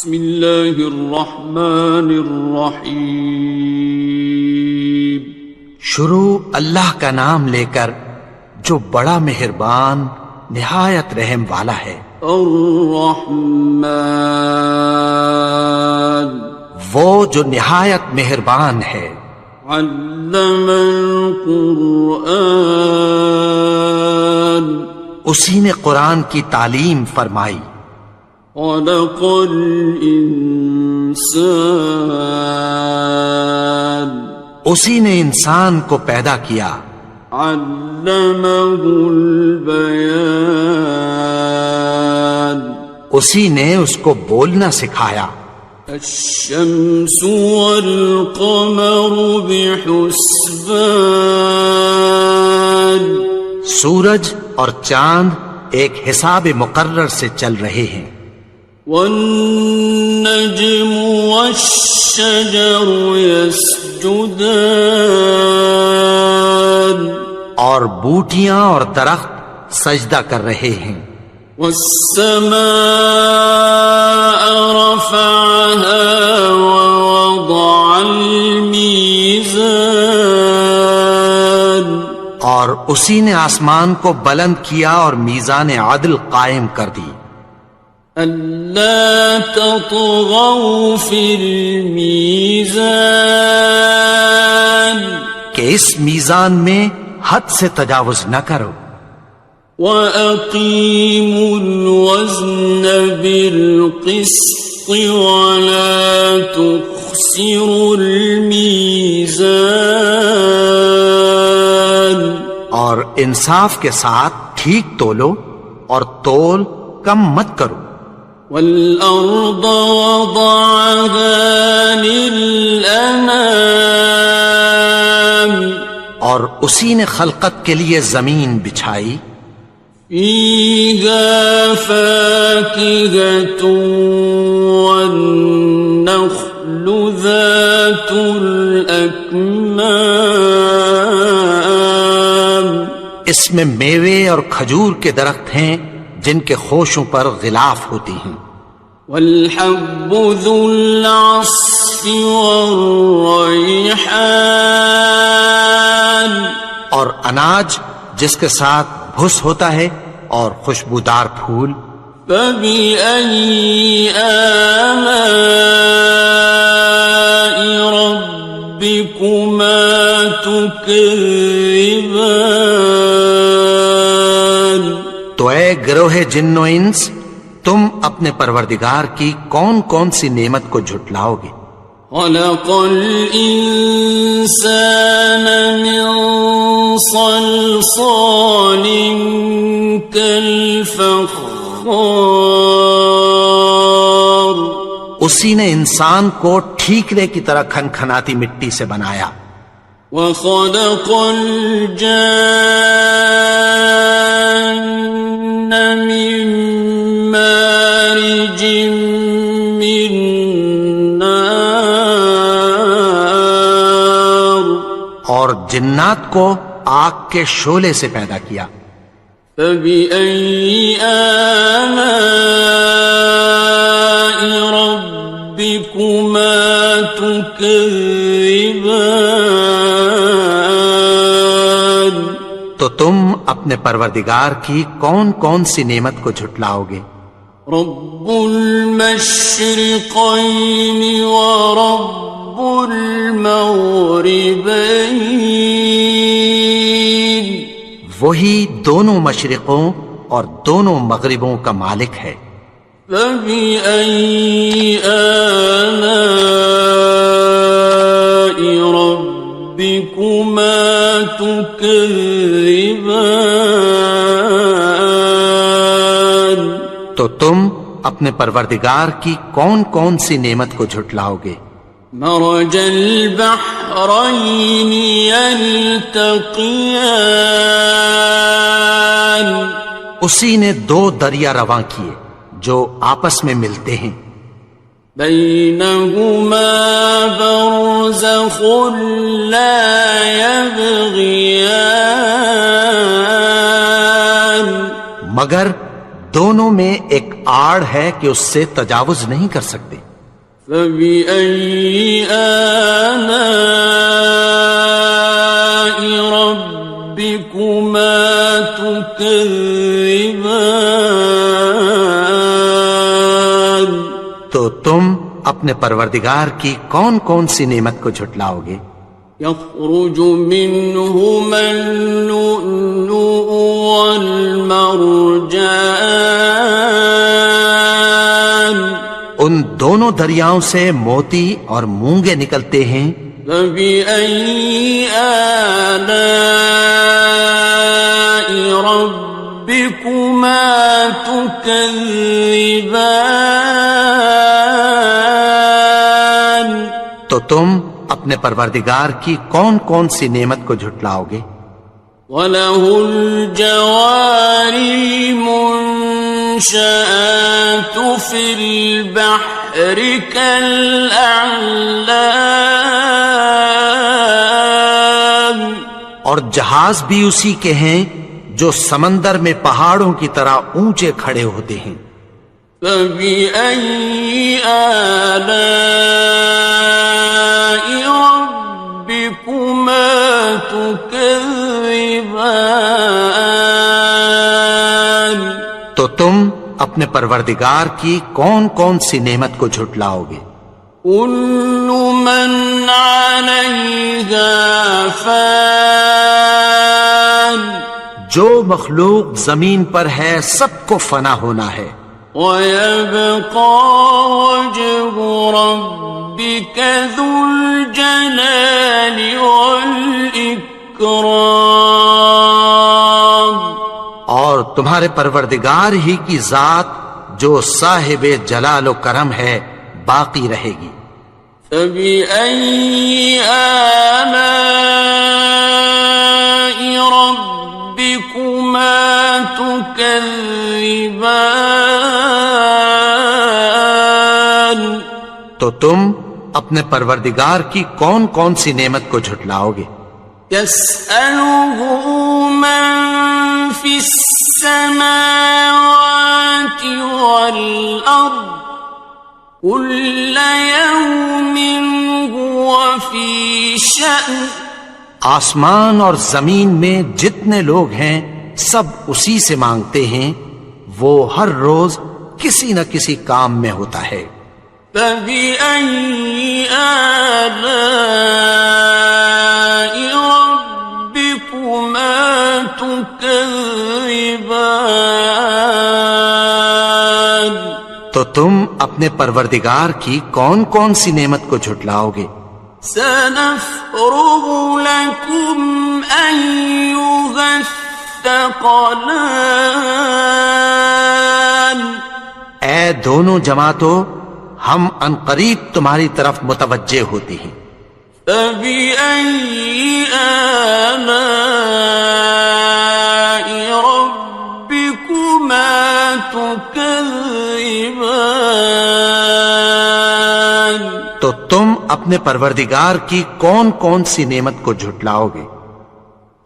بسم اللہ الرحمن الرحیم. شروع اللہ کا نام لے کر جو بڑا مہربان نہایت رحم والا ہے. الرحمن وہ جو نہایت مہربان ہے. علم القرآن اسی نے قرآن کی تعلیم فرمائی. خلق الانسان اسی نے انسان کو پیدا کیا. علمہ البیان اسی نے اس کو بولنا سکھایا. الشمس والقمر بحسبان سورج اور چاند ایک حساب مقرر سے چل رہے ہیں. والنجم والشجر يسجدان اور بوٹیاں اور درخت سجدہ کر رہے ہیں. والسماء رفعها ووضع الميزان اور اسی نے آسمان کو بلند کیا اور میزان عدل قائم کر دی. ألا تطغوا في الميزان کہ اس میزان میں حد سے تجاوز نہ کرو. وَأَقِيمُوا الْوَزْنَ بِالْقِسْطِ وَلَا تُخْسِرُوا الْمِيزَانَ اور انصاف کے ساتھ ٹھیک تولو اور تول کم مت کرو. وَالْأَرْضَ وَضَعَهَا لِلْأَنَامِ اور اسی نے خلقت کے لیے زمین بچھائی. فِيهَا فَاكِهَةٌ وَالنَّخْلُ ذَاتُ الْأَكْمَامِ اس میں میوے اور کھجور کے درخت ہیں جن کے خوشوں پر غلاف ہوتی ہیں. وَالْحَبُّ ذُو الْعَصْفِ وَالرَّيْحَانِ اور اناج جس کے ساتھ بھس ہوتا ہے اور خوشبودار پھول. فَبِأَيِّ آلَاءِ رَبِّكُمَا تُكَذِّبَانِ تو اے گروہ جن و انس تم اپنے پروردگار کی کون کون سی نعمت کو جھٹلاؤ گے. خَلَقَ الْإِنسَانَ مِنْ صَلْصَالٍ كَالْفَخَّارِ اسی نے انسان کو ٹھیکرے کی طرح کھنکھناتی مٹی سے بنایا. وَخَلَقَ الْجَانَّ مِن مَّارِجٍ مِّن نَّارٍ اور جنات کو آگ کے شعلے سے پیدا کیا. فَبِأَيِّ آلَاءِ رَبِّكُمَا تُكَذِّبَانِ تو تم اپنے پروردگار کی کون کون سی نعمت کو جھٹلاؤ گے. رب المشرقین ورب المغربین وہی دونوں مشرقوں اور دونوں مغربوں کا مالک ہے. فَبِأَيِّ آلَاءِ رَبِّكُمَا تُكَذِّبَانِ تو تم اپنے پروردگار کی کون کون سی نعمت کو جھٹلاؤ گے. مرج البحرین یلتقیان اسی نے دو دریا رواں کیے جو آپس میں ملتے ہیں. بینہما برزخ لا یبغیان مگر دونوں میں ایک آڑ ہے کہ اس سے تجاوز نہیں کر سکتے۔ فبأي آلاء ربكما تكذبان؟ تو تم اپنے پروردگار کی کون کون سی نعمت کو جھٹلاؤ گے؟ يخرج منهما اللؤلؤ والمرجان، ان دونوں دریاؤں سے موتی اور مونگے نکلتے ہیں۔ فبأي آلاء ربكما تكذبان؟ تو تم اپنے پروردگار کی کون کون سی نعمت کو جھٹلاؤ گے؟ وَلَهُ الْجَوَارِ الْمُنشَآتُ فِي الْبَحْرِ كَالْأَعْلَامِ، اور جہاز بھی اسی کے ہیں جو سمندر میں پہاڑوں کی طرح اونچے کھڑے ہوتے ہیں۔ فَبِأَيِّ آلَاءِ رَبِّكُمَا تُكَذِّبَانِ؟ تو تم اپنے پروردگار کی کون کون سی نعمت کو جھٹلاؤ گے؟ كُلُّ مَنْ عَلَيْهَا فَانٍ، جو مخلوق زمین پر ہے سب کو فنا ہونا ہے۔ وَيَبْقَى وَجْهُ رَبِّكَ ذُو الْجَلَالِ وَالْإِكْرَامِ، اور تمہارے پروردگار ہی کی ذات جو صاحب جلال و کرم ہے باقی رہے گی۔ فَبِأَيِّ آلَاءِ رَبِّكُمَا تُكَذِّبَانِ؟ تو تم اپنے پروردگار کی کون کون سی نعمت کو جھٹلاؤ گے؟ يَسْأَلُهُ مَن فِي السَّمَاوَاتِ وَالْأَرْضِ كُلَّ يَوْمٍ هُوَ فِي شَأْنٍ، آسمان اور زمین میں جتنے لوگ ہیں سب اسی سے مانگتے ہیں، وہ ہر روز کسی نہ کسی کام میں ہوتا ہے۔ فَبِأَيِّ آلَاءِ رَبِّكُمَا تُكَذِّبَانِ؟ تو تم اپنے پروردگار کی کون کون سی نعمت کو جھٹلاؤ گے؟ سَنَفْرُغُ لَكُمْ أَيُّهَ الثَّقَلَانِ، اے دونوں جماعتوں، ہم عنقریب تمہاری طرف متوجہ ہوتے ہیں۔ فَبِأَيِّ آلَاءِ رَبِّكُمَا تُكَذِّبَانِ؟ تو تم اپنے پروردگار کی کون کون سی نعمت کو جھٹلاؤ گے؟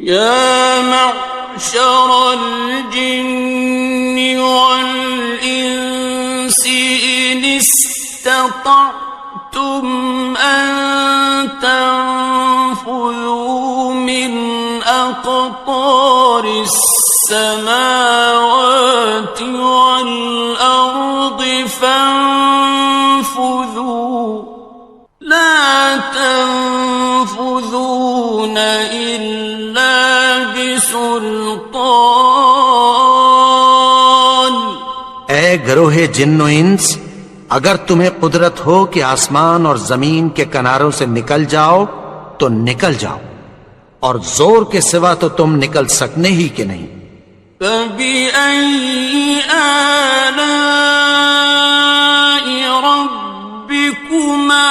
يَا مَعْشَرَ الْجِنِّ وَالْإِنسِ إِنِ اسْتَطَعْتُمْ أَن تَنفُذُوا مِنْ أَقْطَارِ السَّمَاوَاتِ وَالْأَرْضِ فَانفُذُوا لَا تَنفُذُونَ إِلَّا بِسُلْطَانٍ۔ اے گروہ جن و انس، اگر تمہیں قدرت ہو کہ آسمان اور زمین کے کناروں سے نکل جاؤ تو نکل جاؤ، اور زور کے سوا تو تم نکل سکنے ہی کہ نہیں۔ فَبِأَيِّ آلَاءِ رَبِّكُمَا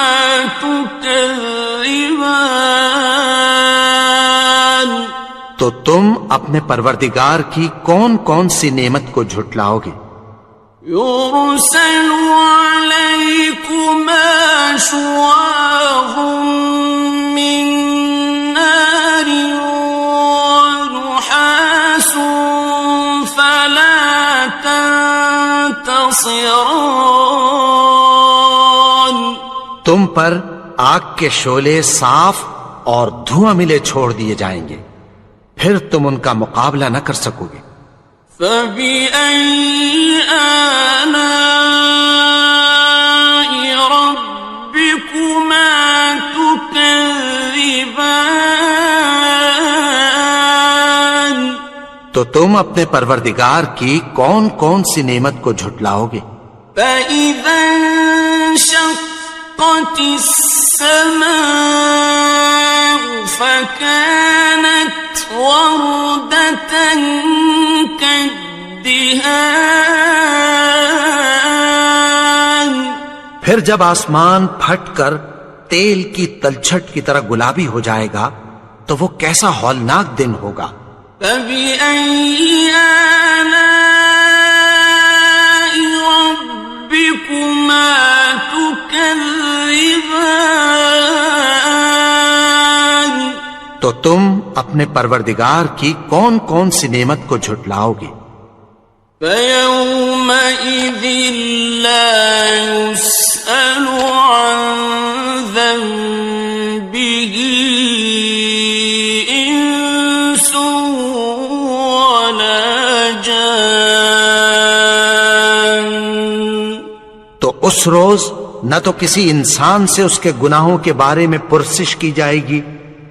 تُكَذِّبَانِ؟ تو تم اپنے پروردگار کی کون کون سی نعمت کو جھٹلاؤ گے؟ يُرْسَلُ عَلَيْكُمَا شُوَاظٌ مِّن نَّارٍ وَنُحَاسٌ فَلَا تَنتَصِرَانِ؟ تم پر آگ کے شعلے صاف اور دھواں ملے چھوڑ دیے جائیں گے، پھر تم ان کا مقابلہ نہ کر سکو گے۔ فَبِأَيِّ آلَاءِ رَبِّكُمَا تُكَذِّبَانِ؟ تو تم اپنے پروردگار کی کون کون سی نعمت کو جھٹلاؤ گے؟ فَإِذَا انشَقَّتِ السَّمَاءُ فَكَانَتْ وَرْدَةً كَالدِّهَانِ، پھر جب آسمان پھٹ کر تیل کی تلچھٹ کی طرح گلابی ہو جائے گا تو وہ کیسا ہولناک دن ہوگا۔ فَبِأَيِّ آلَاءِ رَبِّكُمَا تُكَذِّبَانِ؟ تو تم اپنے پروردگار کی کون کون سی نعمت کو جھٹلاؤ گے؟ فَيَوْمَئِذٍ لَا يُسْأَلُ عَنْ ذَنبِهِ إِنسٌ وَلَا جَانٌ۔ تو اس روز نہ تو کسی انسان سے اس کے گناہوں کے بارے میں پرسش کی جائے گی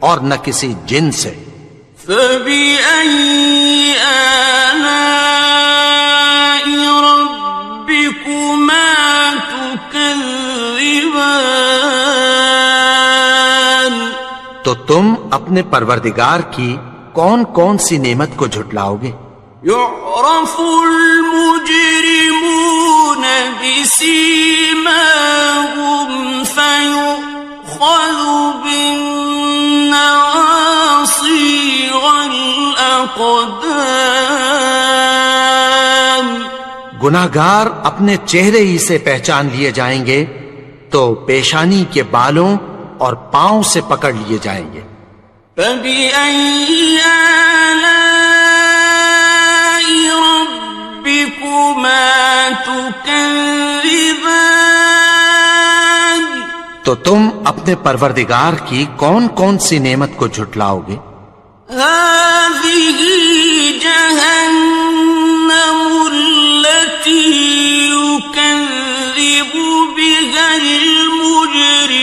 اور نہ کسی جن سے۔ فَبِأَيِّ آلَاءِ رَبِّكُمَا تُكَذِّبَانِ؟ تو تم اپنے پروردگار کی کون کون سی نعمت کو جھٹلاؤ گے؟ يُعْرَفُ الْمُجْرِمُونَ بِسِيمَاهُمْ فَيُؤْخَذُ بِالنَّوَاصِي وَالْأَقْدَامِ۔ گناہگار اپنے چہرے ہی سے پہچان لیے جائیں گے تو پیشانی کے بالوں اور پاؤں سے پکڑ لیے جائیں گے۔ فَبِأَيِّ آلَاءِ رَبِّكُمَا تُكَذِّبَانِ؟ تو تم اپنے پروردگار کی کون کون سی نعمت کو جھٹلاؤ گے؟ هَٰذِهِ جَهَنَّمُ الَّتِي يُكَذِّبُ بِهَا الْمُجْرِمُونَ۔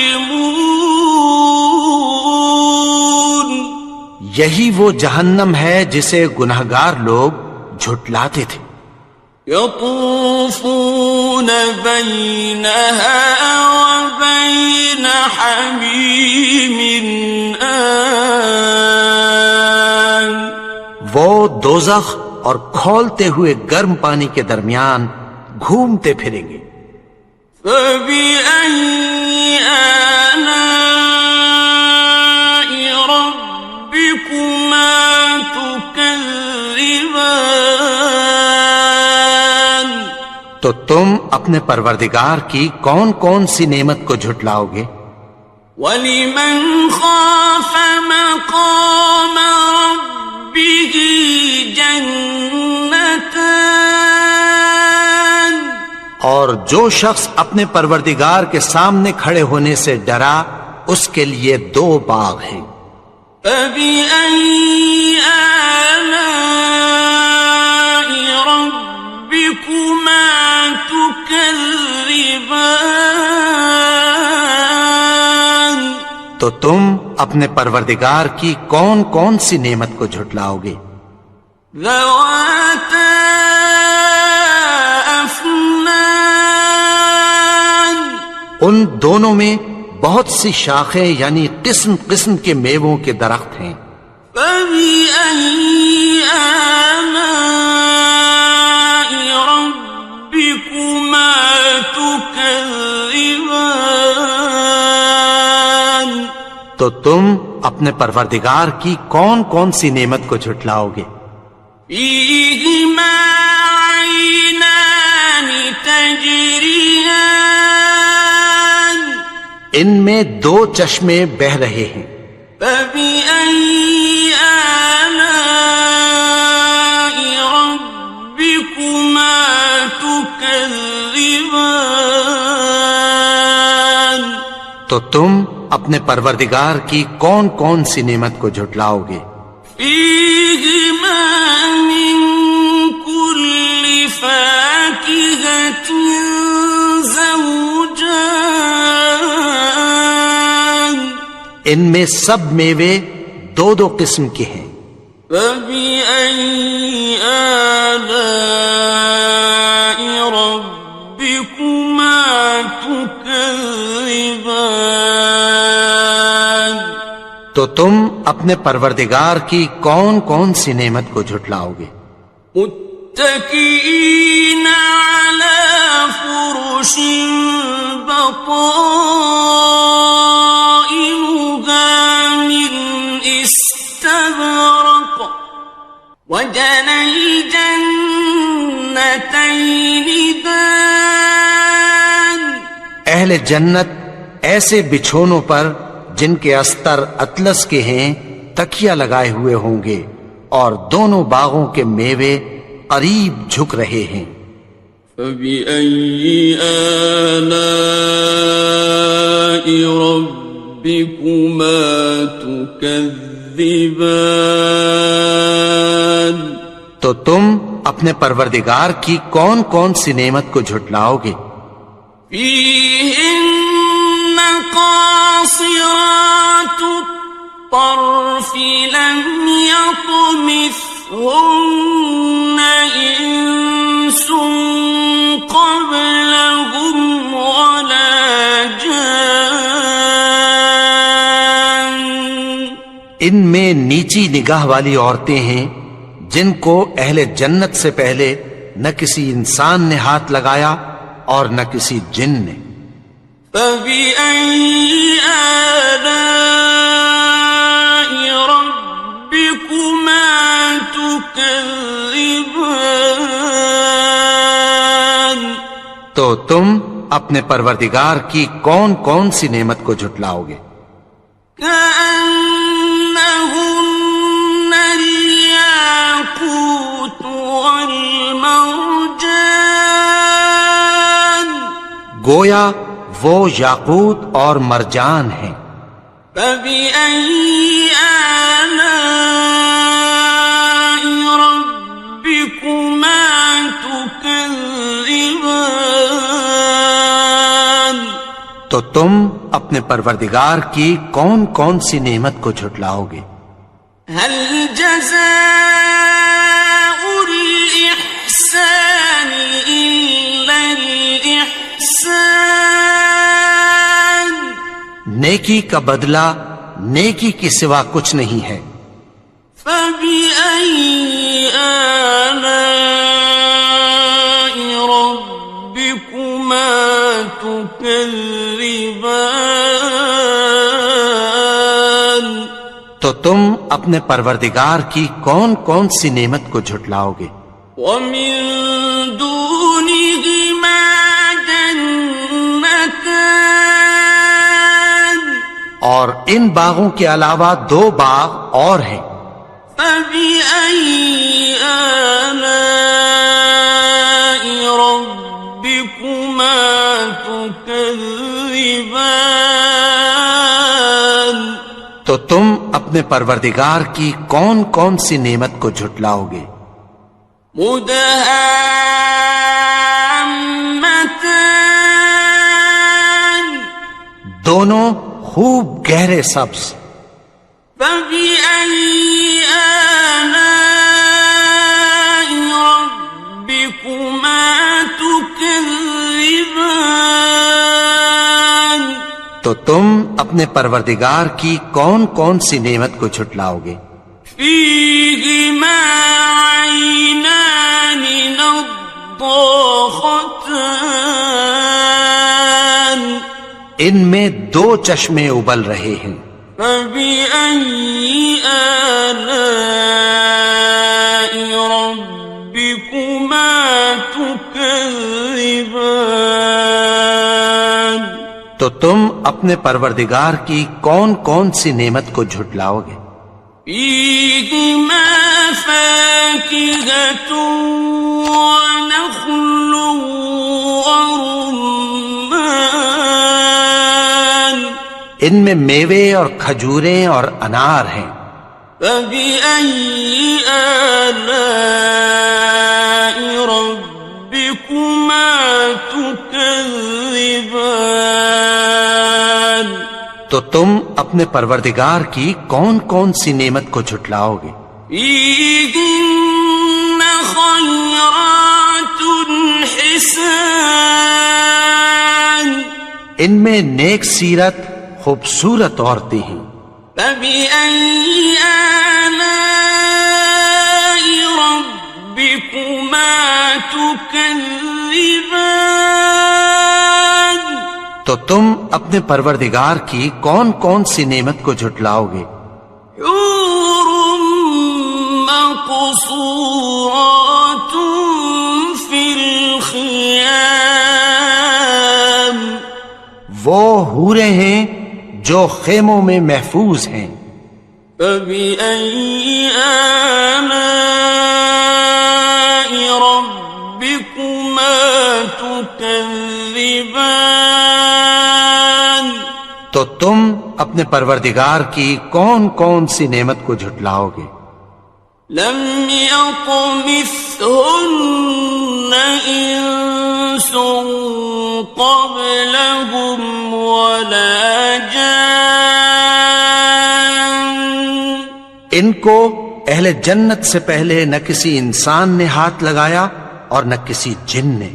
یہی وہ جہنم ہے جسے گناہگار لوگ جھٹلاتے تھے۔ يَطُوفُونَ بَيْنَهَا وَبَيْنَ حَمِيمٍ آنٍ۔ وہ دوزخ اور کھولتے ہوئے گرم پانی کے درمیان گھومتے پھریں گے۔ فَبِأَيِّ آلَاءِ رَبِّكُمَا تُكَذِّبَانِ؟ تو تم اپنے پروردگار کی کون کون سی نعمت کو جھٹلاؤ گے؟ وَلِمَنْ خَافَ مَقَامَ رَبِّهِ جَنَّتَانِ؟ اور جو شخص اپنے پروردگار کے سامنے کھڑے ہونے سے ڈرا اس کے لیے 2 باغ ہیں۔ فَبِأَيِّ آلَاءِ رَبِّكُمَا تُكَذِّبَانِ؟ تو تم اپنے پروردگار کی کون کون سی نعمت کو جھٹلاؤ گے؟ ذَوَاتَا أَفْنَانٍ؟ ان دونوں میں بہت سی شاخیں یعنی قسم قسم کے میووں کے درخت ہیں۔ فَبِأَيِّ آلَاءِ رَبِّكُمَا تُكَذِّبَانِ؟ تو تم اپنے پروردگار کی کون کون سی نعمت کو جھٹلاؤ گے؟ فِيهِمَا عَيْنَانِ تَجْرِيَانِ؟ ان میں 2 چشمے بہ رہے ہیں۔ فَبِأَيِّ آلَاءِ رَبِّكُمَا تُكَذِّبَانِ؟ تو تم اپنے پروردگار کی کون کون سی نعمت کو جھٹلاؤ گے؟ فیہما من کل فاکہۃ زوجان، ان میں سب میوے دو دو قسم کے ہیں۔ فبأي آلاء ربكما تكذبان، تو تم اپنے پروردگار کی کون کون سی نعمت کو جھٹلاؤ گے؟ متكئين على فرش بطائنها من استبرق، وجنى الجنتين دان، اہل جنت ایسے بچھونوں پر جن کے استر اطلس کے ہیں تکیہ لگائے ہوئے ہوں گے، اور دونوں باغوں کے میوے قریب جھک رہے ہیں۔ فبأي آلاء ربكما تكذبان، تو تم اپنے پروردگار کی کون کون سی نعمت کو جھٹلاؤ گے؟ فيهن قاصرات الطرف لم يطمثهن إنس قبلهم ولا جان، ان میں نیچی نگاہ والی عورتیں ہیں جن کو اہل جنت سے پہلے نہ کسی انسان نے ہاتھ لگایا اور نہ کسی جن نے۔ فبأي آلاء ربكما تكذبان، تو تم اپنے پروردگار کی کون کون سی نعمت کو جھٹلاؤ گے؟ كأنهن الياقوت والمرجان، گویا وہ یاقوت اور مرجان ہیں۔ فبأي آلاء ربكما تكذبان، تو تم اپنے پروردگار کی کون کون سی نعمت کو جھٹلاؤ گے؟ هل جزاء الإحسان إلا الإحسان، نیکی کا بدلہ نیکی کے سوا کچھ نہیں ہے۔ فبأي آلاء ربكما تكذبان، تو تم اپنے پروردگار کی کون کون سی نعمت کو جھٹلاؤ گے؟ ومن دونهما جنتان، اور ان باغوں کے علاوہ دو باغ اور ہیں۔ فبأي آلاء ربكما تكذبان، تو تم اپنے پروردگار کی کون کون سی نعمت کو جھٹلاؤ گے؟ مدهامتان، دونوں خوب گہرے سبز۔ فبأي آلاء ربكما تكذبان، تو تم اپنے پروردگار کی کون کون سی نعمت کو جھٹلاؤ گے؟ فيهما عينان نضاختان، ان میں دو چشمے ابل رہے ہیں۔ فبأي آلاء ربكما تكذبان، تو تم اپنے پروردگار کی کون کون سی نعمت کو جھٹلاؤ گے؟ فيهما فاكهة ونخل ورمان، ان میں میوے اور کھجوریں اور انار ہیں۔ فبأي آلاء ربكما تكذبان؟ تو تم اپنے پروردگار کی کون کون سی نعمت کو جھٹلاؤ گے؟ فيهن خيرات حسان، ان میں نیک سیرت خوبصورت عورتیں ہیں۔ فبأي آلاء ربكما تكذبان؟ تو تم اپنے پروردگار کی کون کون سی نعمت کو جھٹلاؤ گے؟ حور مقصورات في الخيام، وہ حوریں ہیں جو خیموں میں محفوظ ہیں۔ فبأي آلاء ربكما تكذبان؟ تو تم اپنے پروردگار کی کون کون سی نعمت کو جھٹلاؤ گے؟ لم يطمثهن إنس قبلهم ولا جان، ان کو اہل جنت سے پہلے نہ کسی انسان نے ہاتھ لگایا اور نہ کسی جن نے۔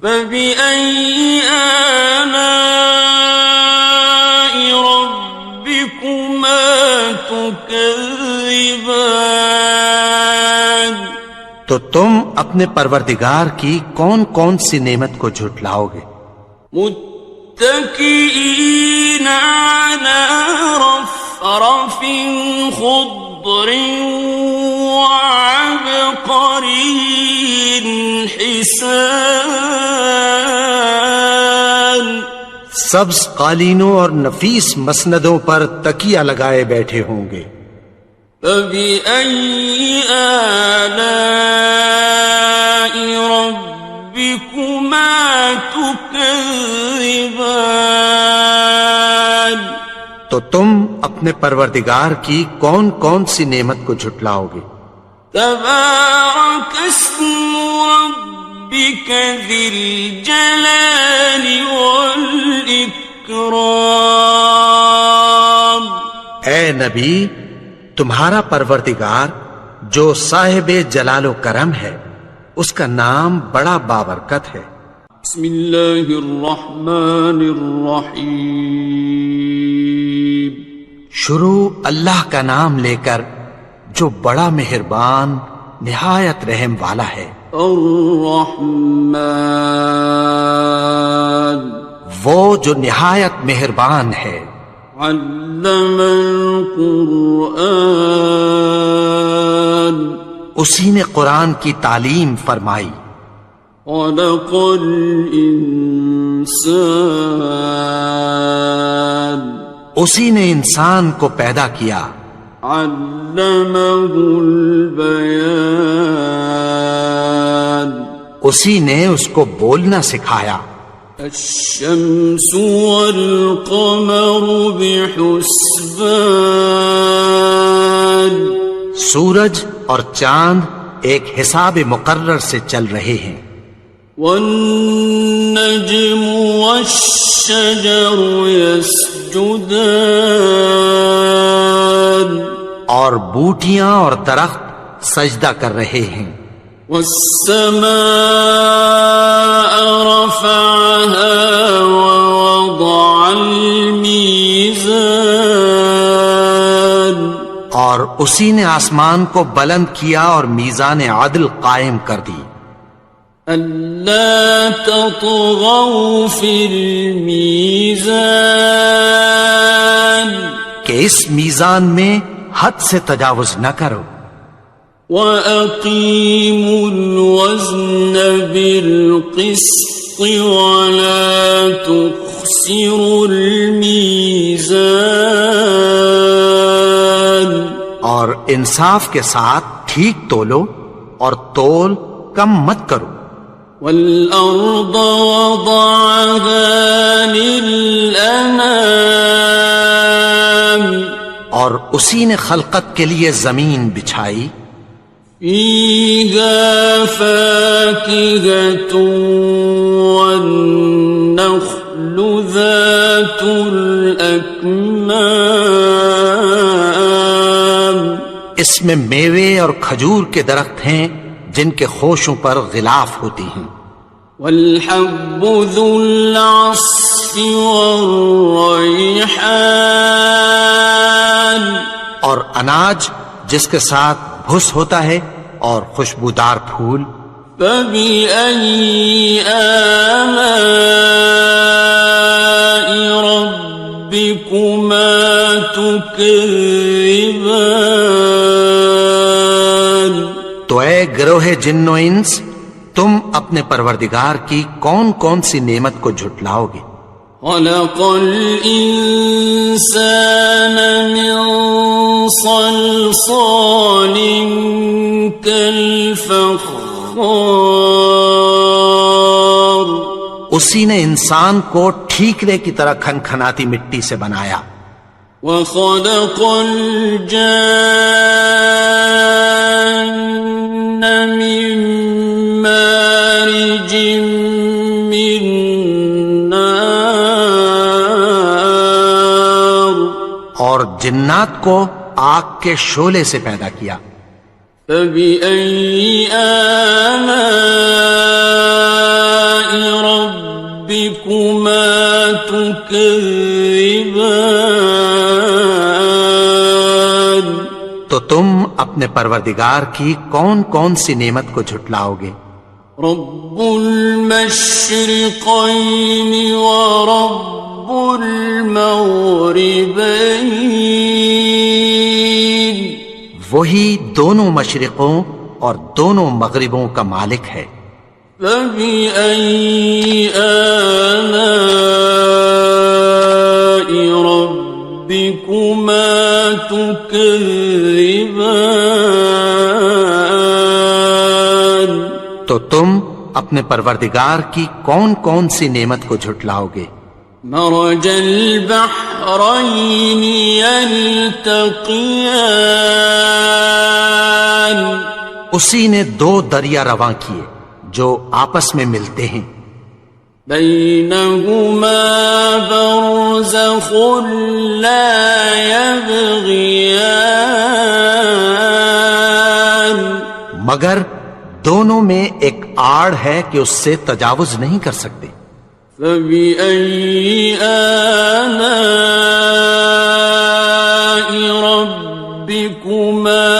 فبأي آلاء ربكما تكذبان؟ تو تم اپنے پروردگار کی کون کون سی نعمت کو جھٹلاؤ گے؟ متكئين على رفرف خضر وعبقري حسان، سبز قالینوں اور نفیس مسندوں پر تکیہ لگائے بیٹھے ہوں گے۔ فبأي آلاء ربكما تكذبان؟ تو تم اپنے پروردگار کی کون کون سی نعمت کو جھٹلاؤ گے؟ تبارك اسم ربك ذي الجلال والإكرام۔ اے نبی، تمہارا پروردگار جو صاحب جلال و کرم ہے، اس کا نام بڑا بابرکت ہے۔ بسم اللہ الرحمن الرحیم، شروع اللہ کا نام لے کر جو بڑا مہربان نہایت رحم والا ہے۔ الرحمن، وہ جو نہایت مہربان ہے۔ علم القرآن، اسی نے قرآن کی تعلیم فرمائی۔ خلق الانسان، اسی نے انسان کو پیدا کیا۔ علمہ البیان، اسی نے اس کو بولنا سکھایا۔ الشمس والقمر بحسبان، سورج اور چاند ایک حساب مقرر سے چل رہے ہیں۔ والنجم والشجر يسجدان، اور بوٹیاں اور درخت سجدہ کر رہے ہیں۔ والسماء رفعها ووضع الميزان، اور اسی نے آسمان کو بلند کیا اور میزان عدل قائم کر دی۔ ألا تطغوا في الميزان، کہ اس میزان میں حد سے تجاوز نہ کرو۔ وَأَقِيمُوا الْوَزْنَ بِالْقِسْطِ وَلَا تُخْسِرُوا الْمِيزَانَ، اور انصاف کے ساتھ ٹھیک تولو اور تول کم مت کرو۔ وَالْأَرْضَ وَضَعَهَا لِلْأَنَامِ، اور اسی نے خلقت کے لیے زمین بچھائی، فيها فاكهة والنخل ذات الأكمام، اس میں میوے اور کھجور کے درخت ہیں جن کے خوشوں پر غلاف ہوتی ہیں، والحب ذو العصف والریحان، اور اناج جس کے ساتھ بھس ہوتا ہے اور خوشبودار پھول، فبأي آلاء ربكما تكذبان۔ تو اے گروہ جن و انس، تم اپنے پروردگار کی کون کون سی نعمت کو جھٹلاؤ گے؟ خلق الإنسان من صلصال كالفخار، اسی نے انسان کو ٹھیکرے کی طرح کھنکھناتی مٹی سے بنایا، وخلق الجان من مارج من نار، اور جنات کو آگ کے شعلے سے پیدا کیا، فبأي آلاء ربكما تكذبان۔ تو تم اپنے پروردگار کی کون کون سی نعمت کو جھٹلاؤ گے؟ رب المشرقين ورب المغربين، وہی دونوں مشرقوں اور دونوں مغربوں کا مالک ہے، فبأي آلاء ربكما تكذبان۔ تو تم اپنے پروردگار کی کون کون سی نعمت کو جھٹلاؤ گے؟ مرج البحرين يلتقيان، اسی نے دو دریا رواں کیے جو آپس میں ملتے ہیں، بينهما برزخ لا يبغيان، مگر دونوں میں ایک آڑ ہے کہ اس سے تجاوز نہیں کر سکتے، فبأي آلاء ربكما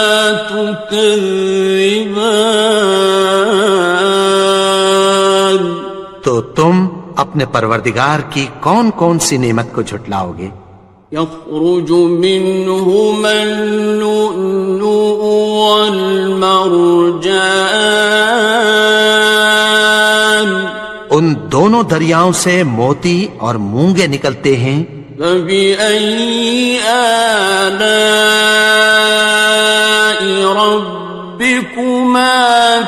تكذبان۔ تو تم اپنے پروردگار کی کون کون سی نعمت کو جھٹلاؤ گے؟ يخرج منهما اللؤلؤ والمرجان، ان دونوں دریاؤں سے موتی اور مونگے نکلتے ہیں، فبأي آلاء ربكما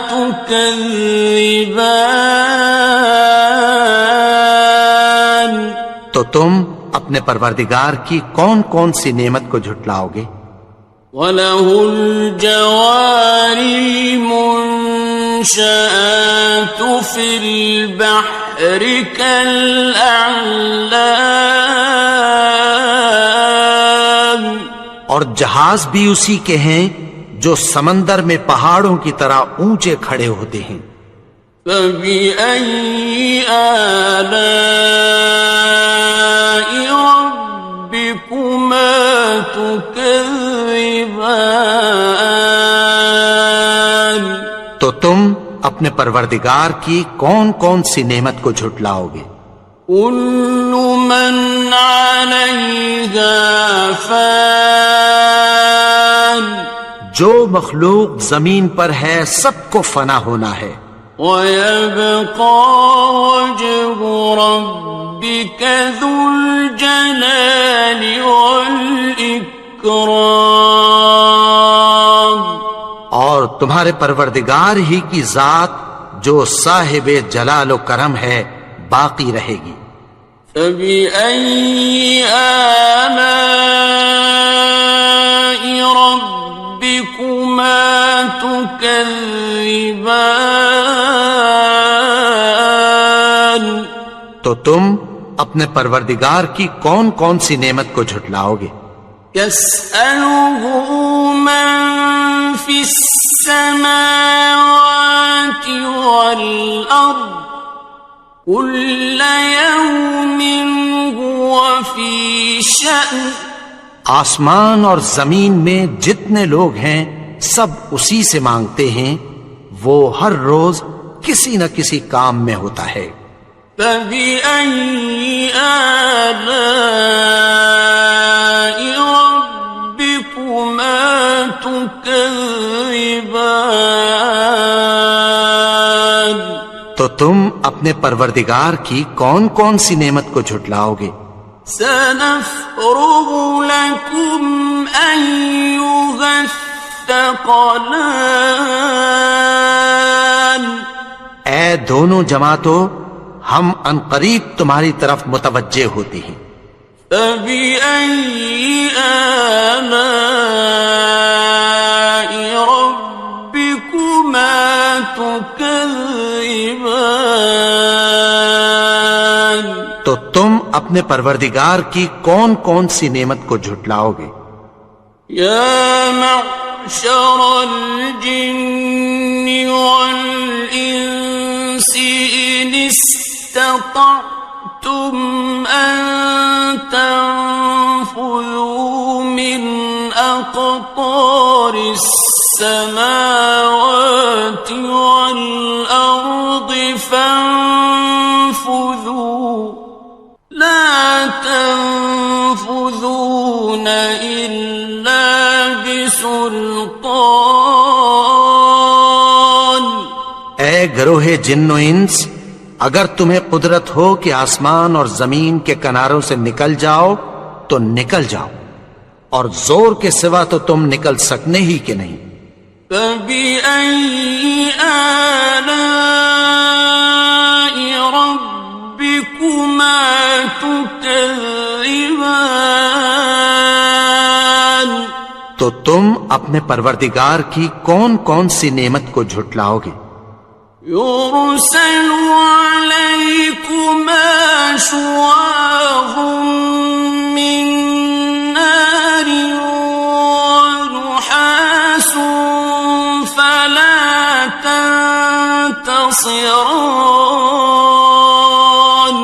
تكذبان۔ تو تم اپنے پروردگار کی کون کون سی نعمت کو جھٹلاؤ گے؟ وَلَهُ الْجَوَارِ الْمُنشَآتُ فِي الْبَحْرِ كَالْأَعْلَامِ، اور جہاز بھی اسی کے ہیں جو سمندر میں پہاڑوں کی طرح اونچے کھڑے ہوتے ہیں، فَبِأَيِّ آلَاءِ رَبِّكُمَا تُكَذِّبَانِ۔ تو تم اپنے پروردگار کی کون کون سی نعمت کو جھٹلاؤ گے؟ كل من عليها فان، جو مخلوق زمین پر ہے سب کو فنا ہونا ہے، ويبقى وجه ربك ذو الجلال والإكرام، اور تمہارے پروردگار ہی کی ذات جو صاحب جلال و کرم ہے باقی رہے گی۔ فبأي آلاء تكذبان تو تم اپنے پروردگار کی کون کون سی نعمت کو جھٹلاؤ گے؟ يسأله من في السماوات والأرض كل يوم هو في شأن آسمان اور زمین میں جتنے لوگ ہیں سب اسی سے مانگتے ہیں، وہ ہر روز کسی نہ کسی کام میں ہوتا ہے۔ فبأي آلاء ربكما تكذبان تو تم اپنے پروردگار کی کون کون سی نعمت کو جھٹلاؤ گے؟ سنفرغ لكم أيها الثقلان اے دونوں جماعتوں، ہم عنقریب تمہاری طرف متوجہ ہوتے ہیں۔ فبأي آلاء ربكما تكذبان تو تم اپنے پروردگار کی کون کون سی نعمت کو جھٹلاؤ گے؟ يا معشر الجن والإنس إن استطعتم أن تنفذوا من أقطار السماوات والأرض فانفذوا لا تنفذون إلا بسلطان اے گروہ جن و انس، اگر تمہیں قدرت ہو کہ آسمان اور زمین کے کناروں سے نکل جاؤ تو نکل جاؤ، اور زور کے سوا تو تم نکل سکنے ہی کہ نہیں۔ فبأي آلاء ربكما تكذبان تو تم اپنے پروردگار کی کون کون سی نعمت کو جھٹلاؤ گے؟ يرسل عليكما شواظ من نار ونحاس فلا تنتصران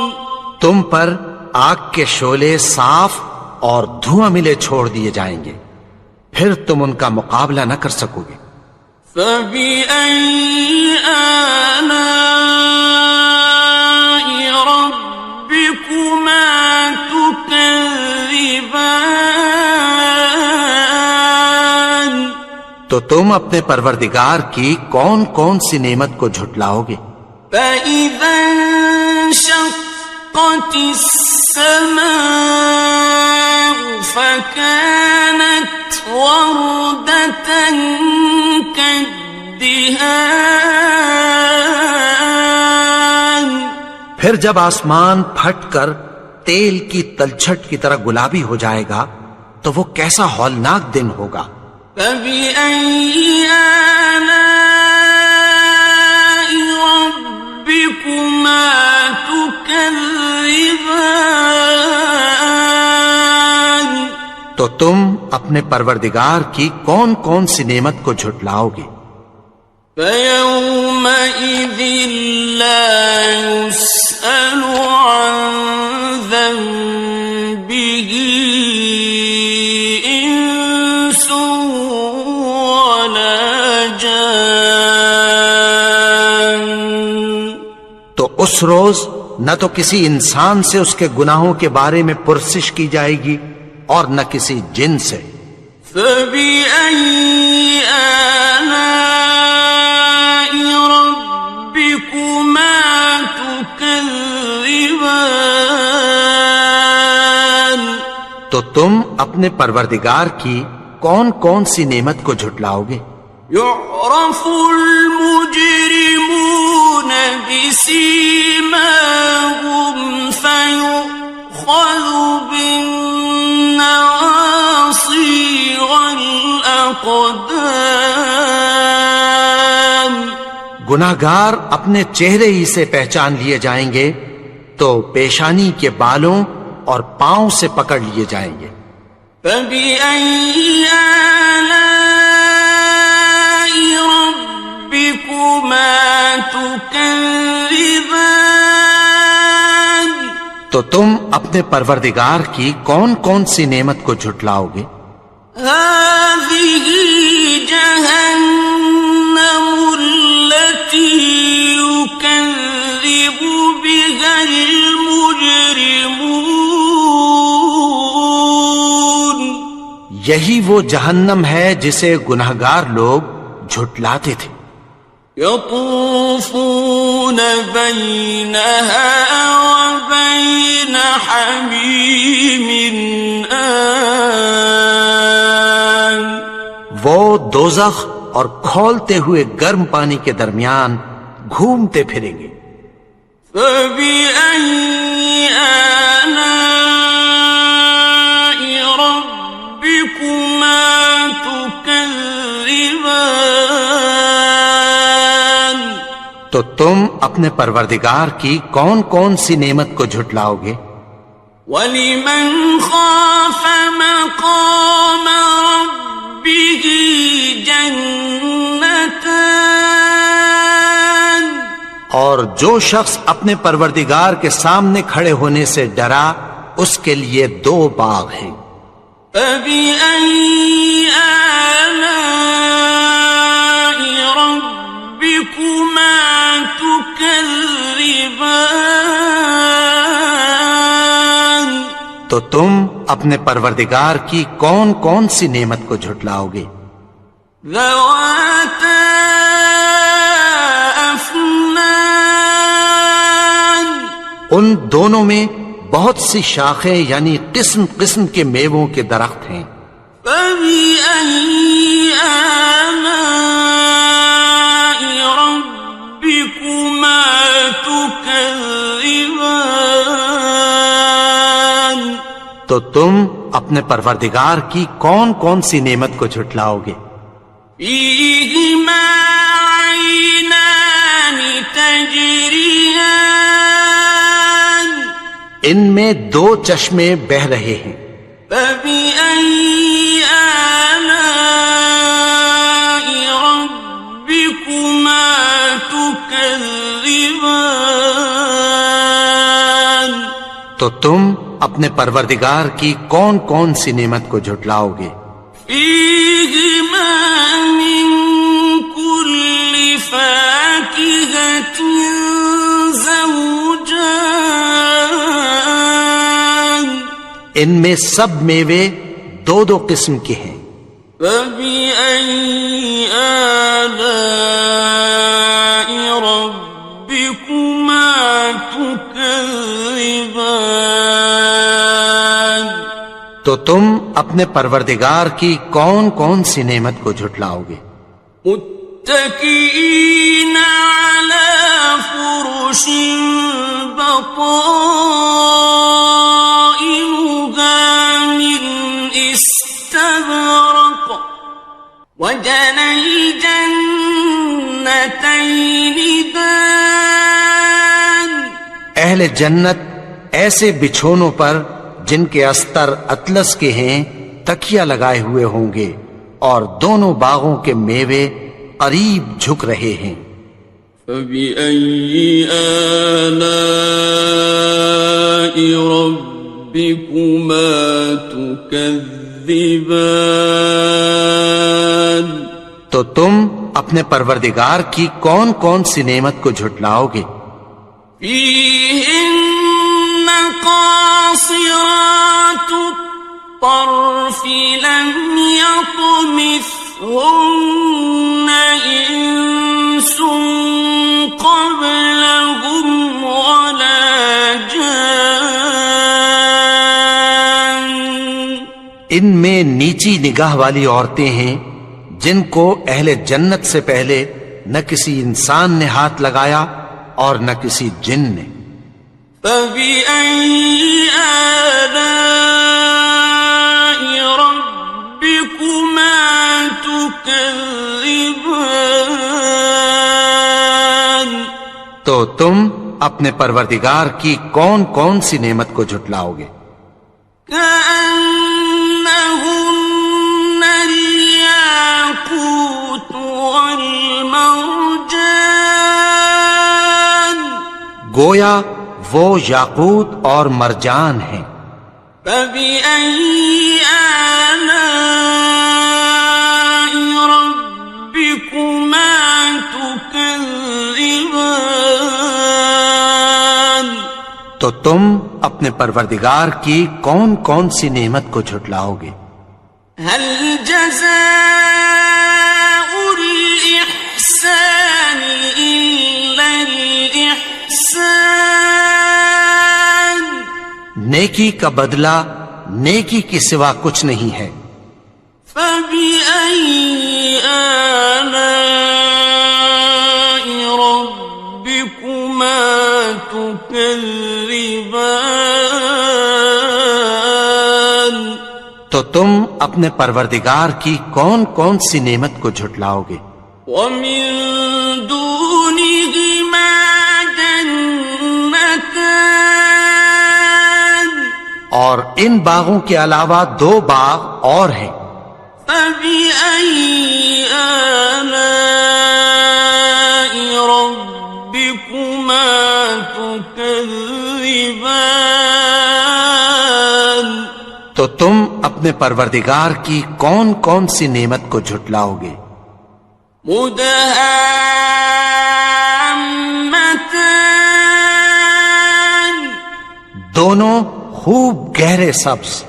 تم پر آگ کے شعلے صاف اور دھواں ملے چھوڑ دیے جائیں گے، پھر تم ان کا مقابلہ نہ کر سکو گے۔ فبأي آلاء ربكما تكذبان تو تم اپنے پروردگار کی کون کون سی نعمت کو جھٹلاؤ گے؟ فإذا انشقت السماء فكانت وردة كالدهان پھر جب آسمان پھٹ کر تیل کی تلچھٹ کی طرح گلابی ہو جائے گا تو وہ کیسا ہولناک دن ہوگا۔ فبأي آلاء ربكما تكذبان تو تم اپنے پروردگار کی کون کون سی نعمت کو جھٹلاؤ گے؟ فيومئذ لا يسأل عن ذنبه إنس ولا جان تو اس روز نہ تو کسی انسان سے اس کے گناہوں کے بارے میں پرسش کی جائے گی اور نہ کسی جن سے۔ فبأي آلاء ربكما تكذبان تو تم اپنے پروردگار کی کون کون سی نعمت کو جھٹلاؤ گے؟ يعرف المجرمون بسيماهم فيؤخذ بالنواصي والأقدام گناہگار اپنے چہرے ہی سے پہچان لیے جائیں گے تو پیشانی کے بالوں اور پاؤں سے پکڑ لیے جائیں گے۔ فَبِأَيِّ آلَاءِ رَبِّكُمَا تُكَذِّبَانِ؟ تو تم اپنے پروردگار کی کون کون سی نعمت کو جھٹلاؤ گے؟ هَٰذِهِ جَهَنَّمُ الَّتِي يُكَذِّبُ بِهَا الْمُجْرِمُونَ۔ یہی وہ جہنم ہے جسے گناہگار لوگ جھٹلاتے تھے۔ يطوفون بينها وبين حميم آن۔ وہ دوزخ اور کھولتے ہوئے گرم پانی کے درمیان گھومتے پھریں گے۔ فَبِأَيِّ آلَاءِ رَبِّكُمَا تُكَذِّبَانِ؟ تو تم اپنے پروردگار کی کون کون سی نعمت کو جھٹلاؤ گے؟ وَلِمَنْ خَافَ مَقَامَ رَبِّهِ جَنَّتَانِ؟ اور جو شخص اپنے پروردگار کے سامنے کھڑے ہونے سے ڈرا اس کے لیے 2 باغ ہیں۔ فَبِأَيِّ آلَاءِ رَبِّكُمَا تُكَذِّبَانِ؟ تو تم اپنے پروردگار کی کون کون سی نعمت کو جھٹلاؤ گے؟ ذَوَاتَا أَفْنَانٍ؟ ان دونوں میں بہت سی شاخیں یعنی قسم قسم کے میووں کے درخت ہیں۔ فَبِأَيِّ آلَاءِ رَبِّكُمَا تُكَذِّبَانِ؟ تو تم اپنے پروردگار کی کون کون سی نعمت کو جھٹلاؤ گے؟ فِيهِمَا عَيْنَانِ تَجْرِيَانِ؟ ان میں 2 چشمے بہ رہے ہیں۔ فَبِأَيِّ آلَاءِ رَبِّكُمَا تُكَذِّبَانِ؟ تو تم اپنے پروردگار کی کون کون سی نعمت کو جھٹلاؤ گے؟ فِيهِمَا مِن كُلِّ فَاكِهَةٍ زَوْجَانِ؟ ان میں سب میوے 2 قسم کے ہیں۔ فَبِأَيِّ آلَاءِ رَبِّكُمَا تُكَذِّبَانِ؟ تو تم اپنے پروردگار کی کون کون سی نعمت کو جھٹلاؤ گے؟ متكئين على فرش بطائنها من استبرق وجنى الجنتين دان۔ اہل جنت ایسے بچھونوں پر جن کے استر اطلس کے ہیں تکیہ لگائے ہوئے ہوں گے اور دونوں باغوں کے میوے قریب جھک رہے ہیں۔ فَبِأَيِّ آلَاءِ رَبِّكُمَا تُكَذِّبَانِ؟ تو تم اپنے پروردگار کی کون کون سی نعمت کو جھٹلاؤ گے؟ فِيهِنَّ قَاصِرَاتُ الطَّرْفِ لَمْ يَطْمِثْهُنَّ إِنسٌ قَبْلَهُمْ وَلَا جَانٌّ۔ ان میں نیچی نگاہ والی عورتیں ہیں جن کو اہل جنت سے پہلے نہ کسی انسان نے ہاتھ لگایا اور نہ کسی جن نے۔ فَبِأَيِّ آلَاءِ رَبِّكُمَا تُكَذِّبَانِ؟ تو تم اپنے پروردگار کی کون کون سی نعمت کو جھٹلاؤ گے؟ كأنهن الياقوت والمرجان گویا وہ یاقوت اور مرجان ہیں۔ فبأي آلاء ربكما تكذبان تو تم اپنے پروردگار کی کون کون سی نعمت کو جھٹلاؤ گے؟ هل جزاء الإحسان إلا الإحسان نیکی کا بدلہ نیکی کے سوا کچھ نہیں ہے۔ فبأي آلاء ربكما تكذبان تو تم اپنے پروردگار کی کون کون سی نعمت کو جھٹلاؤ گے؟ ومن دونهما جنتان اور ان باغوں کے علاوہ دو باغ اور ہیں۔ فبأي آلاء ربكما تكذبان تو تم اپنے پروردگار کی کون کون سی نعمت کو جھٹلاؤ گے؟ مدهامتان دونوں خوب گہرے سبز۔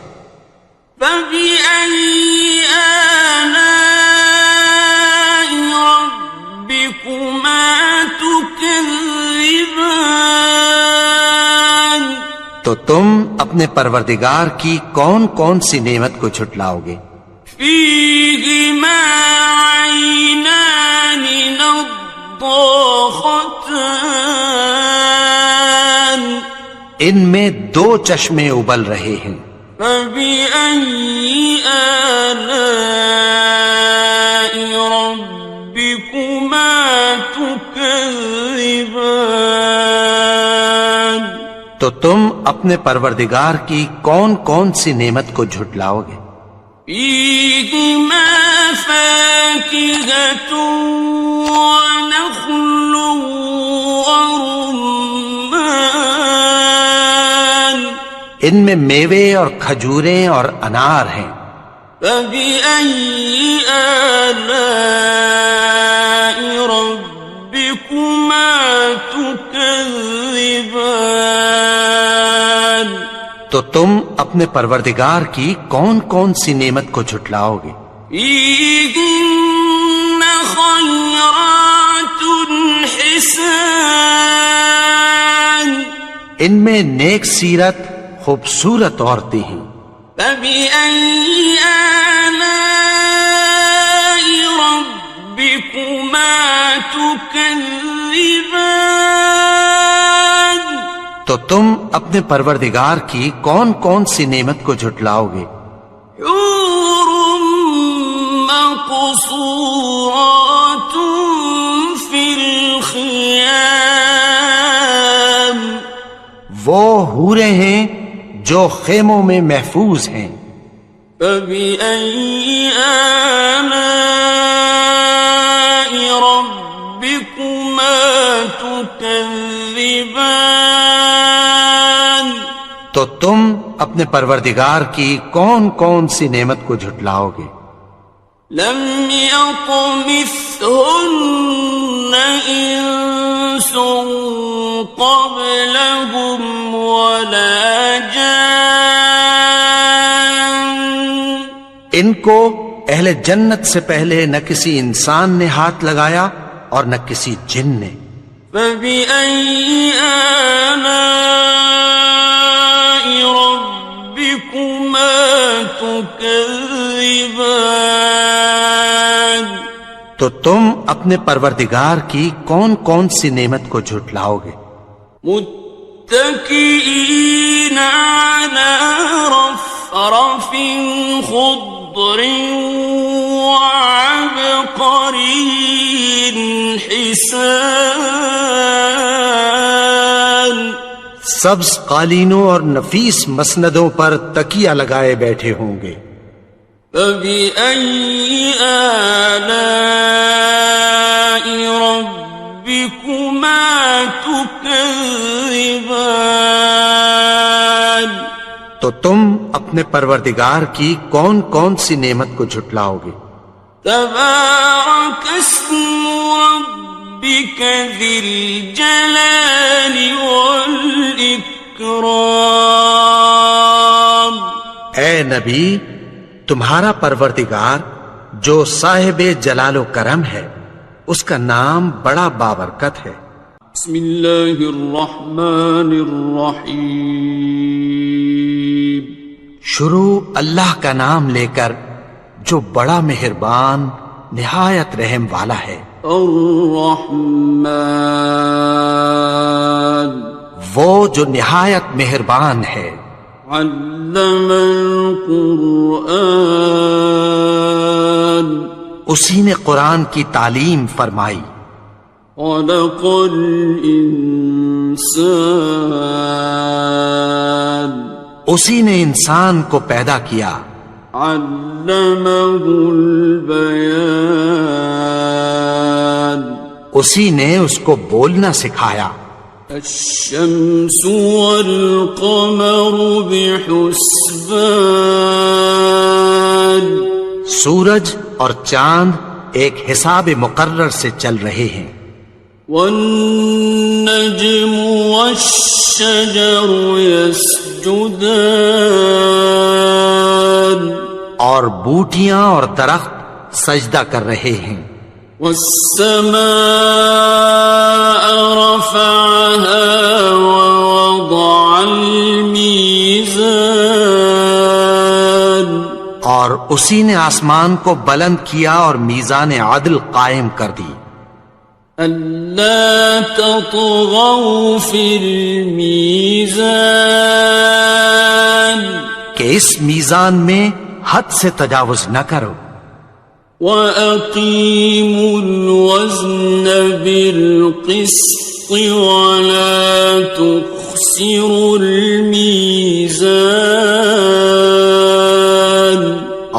فبأي آلاء ربكما تكذبان تو تم اپنے پروردگار کی کون کون سی نعمت کو جھٹلاؤ گے؟ فيهما عينان نضاختان ان میں دو چشمے ابل رہے ہیں۔ فبأي آلاء ربكما تكذبان تو تم اپنے پروردگار کی کون کون سی نعمت کو جھٹلاؤ گے؟ فيهما فاكهة ونخل ورمان ان میں میوے اور کھجوریں اور انار ہیں۔ فبأي آلاء ربكما تكذبان تو تم اپنے پروردگار کی کون کون سی نعمت کو جھٹلاؤ گے؟ فيهن خيرات حسان ان میں نیک سیرت خوبصورت عورتیں ہیں۔ فبأي آلاء ربكما تكذبان تو تم اپنے پروردگار کی کون کون سی نعمت کو جھٹلاؤ گے؟ حور مقصورات في الخيام وہ حوریں ہیں جو خیموں میں محفوظ ہیں۔ فبأي آلاء ربكما تكذبان تو تم اپنے پروردگار کی کون کون سی نعمت کو جھٹلاؤ گے؟ لم يطمثهن إنس قبلهم ولا جان ان کو اہل جنت سے پہلے نہ کسی انسان نے ہاتھ لگایا اور نہ کسی جن نے۔ فبأي آلاء ربكما تكذبان تو تم اپنے پروردگار کی کون کون سی نعمت کو جھٹلاؤ گے؟ متكئين على رفرف خضر وعبقري حسان سبز قالینوں اور نفیس مسندوں پر تکیہ لگائے بیٹھے ہوں گے. فَبِأَيِّ آلَاءِ رَبِّكُمَا تُكَذِّبَانِ. تو تم اپنے پروردگار کی کون کون سی نعمت کو جھٹلاؤ گے؟ تبارک اسم ربک ذی الجلال والاکرام. اے نبی، تمہارا پروردگار جو صاحب جلال و کرم ہے، اس کا نام بڑا بابرکت ہے. بسم اللہ الرحمن الرحیم. شروع اللہ کا نام لے کر جو بڑا مہربان نہایت رحم والا ہے. الرحمن، وہ جو نہایت مہربان ہے. علم القرآن، اسی نے قرآن کی تعلیم فرمائی. خلق الانسان، اسی نے انسان کو پیدا کیا. علمہ البیان، اسی نے اس کو بولنا سکھایا. الشمس والقمر بحسبان، سورج اور چاند ایک حساب مقرر سے چل رہے ہیں. والنجم والشجر يسجدان، اور بوٹیاں اور درخت سجدہ کر رہے ہیں. والسماء رفعها ووضع الميزان، اور اسی نے آسمان کو بلند کیا اور میزان عدل قائم کر دی. ألا تطغوا في الميزان، کہ اس میزان میں حد سے تجاوز نہ کرو. وَأَقِيمُوا الْوَزْنَ بِالْقِسْطِ وَلَا تُخْسِرُوا الْمِيزَانَ،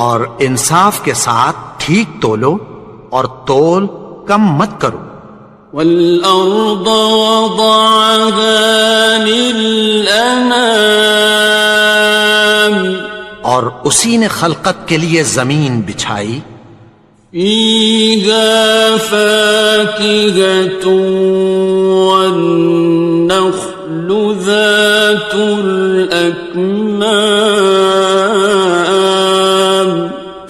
اور انصاف کے ساتھ ٹھیک تولو اور تول کم مت کرو. وَالْأَرْضَ وَضَعَهَا لِلْأَنَامِ، اور اسی نے خلقت کے لیے زمین بچھائی. فِيهَا فَاكِهَةٌ وَالنَّخْلُ ذَاتُ الْأَكْمَامِ،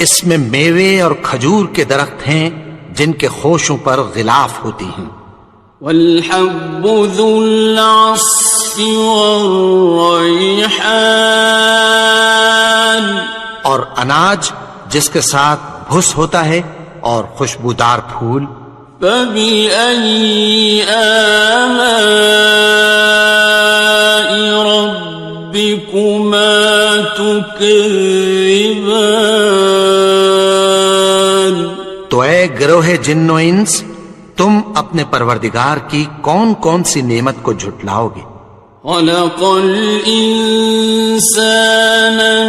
اس میں میوے اور کھجور کے درخت ہیں جن کے خوشوں پر غلاف ہوتی ہیں. وَالْحَبُّ ذُو الْعَصْفِ وَالرَّيْحَانِ، اور اناج جس کے ساتھ بھس ہوتا ہے اور خوشبودار پھول. فَبِأَيِّ آلَاءِ رَبِّكُمَا تُكَذِّبَانِ. تو اے گروہ جن و انس، تم اپنے پروردگار کی کون کون سی نعمت کو جھٹلاؤ گے؟ خلق الإنسان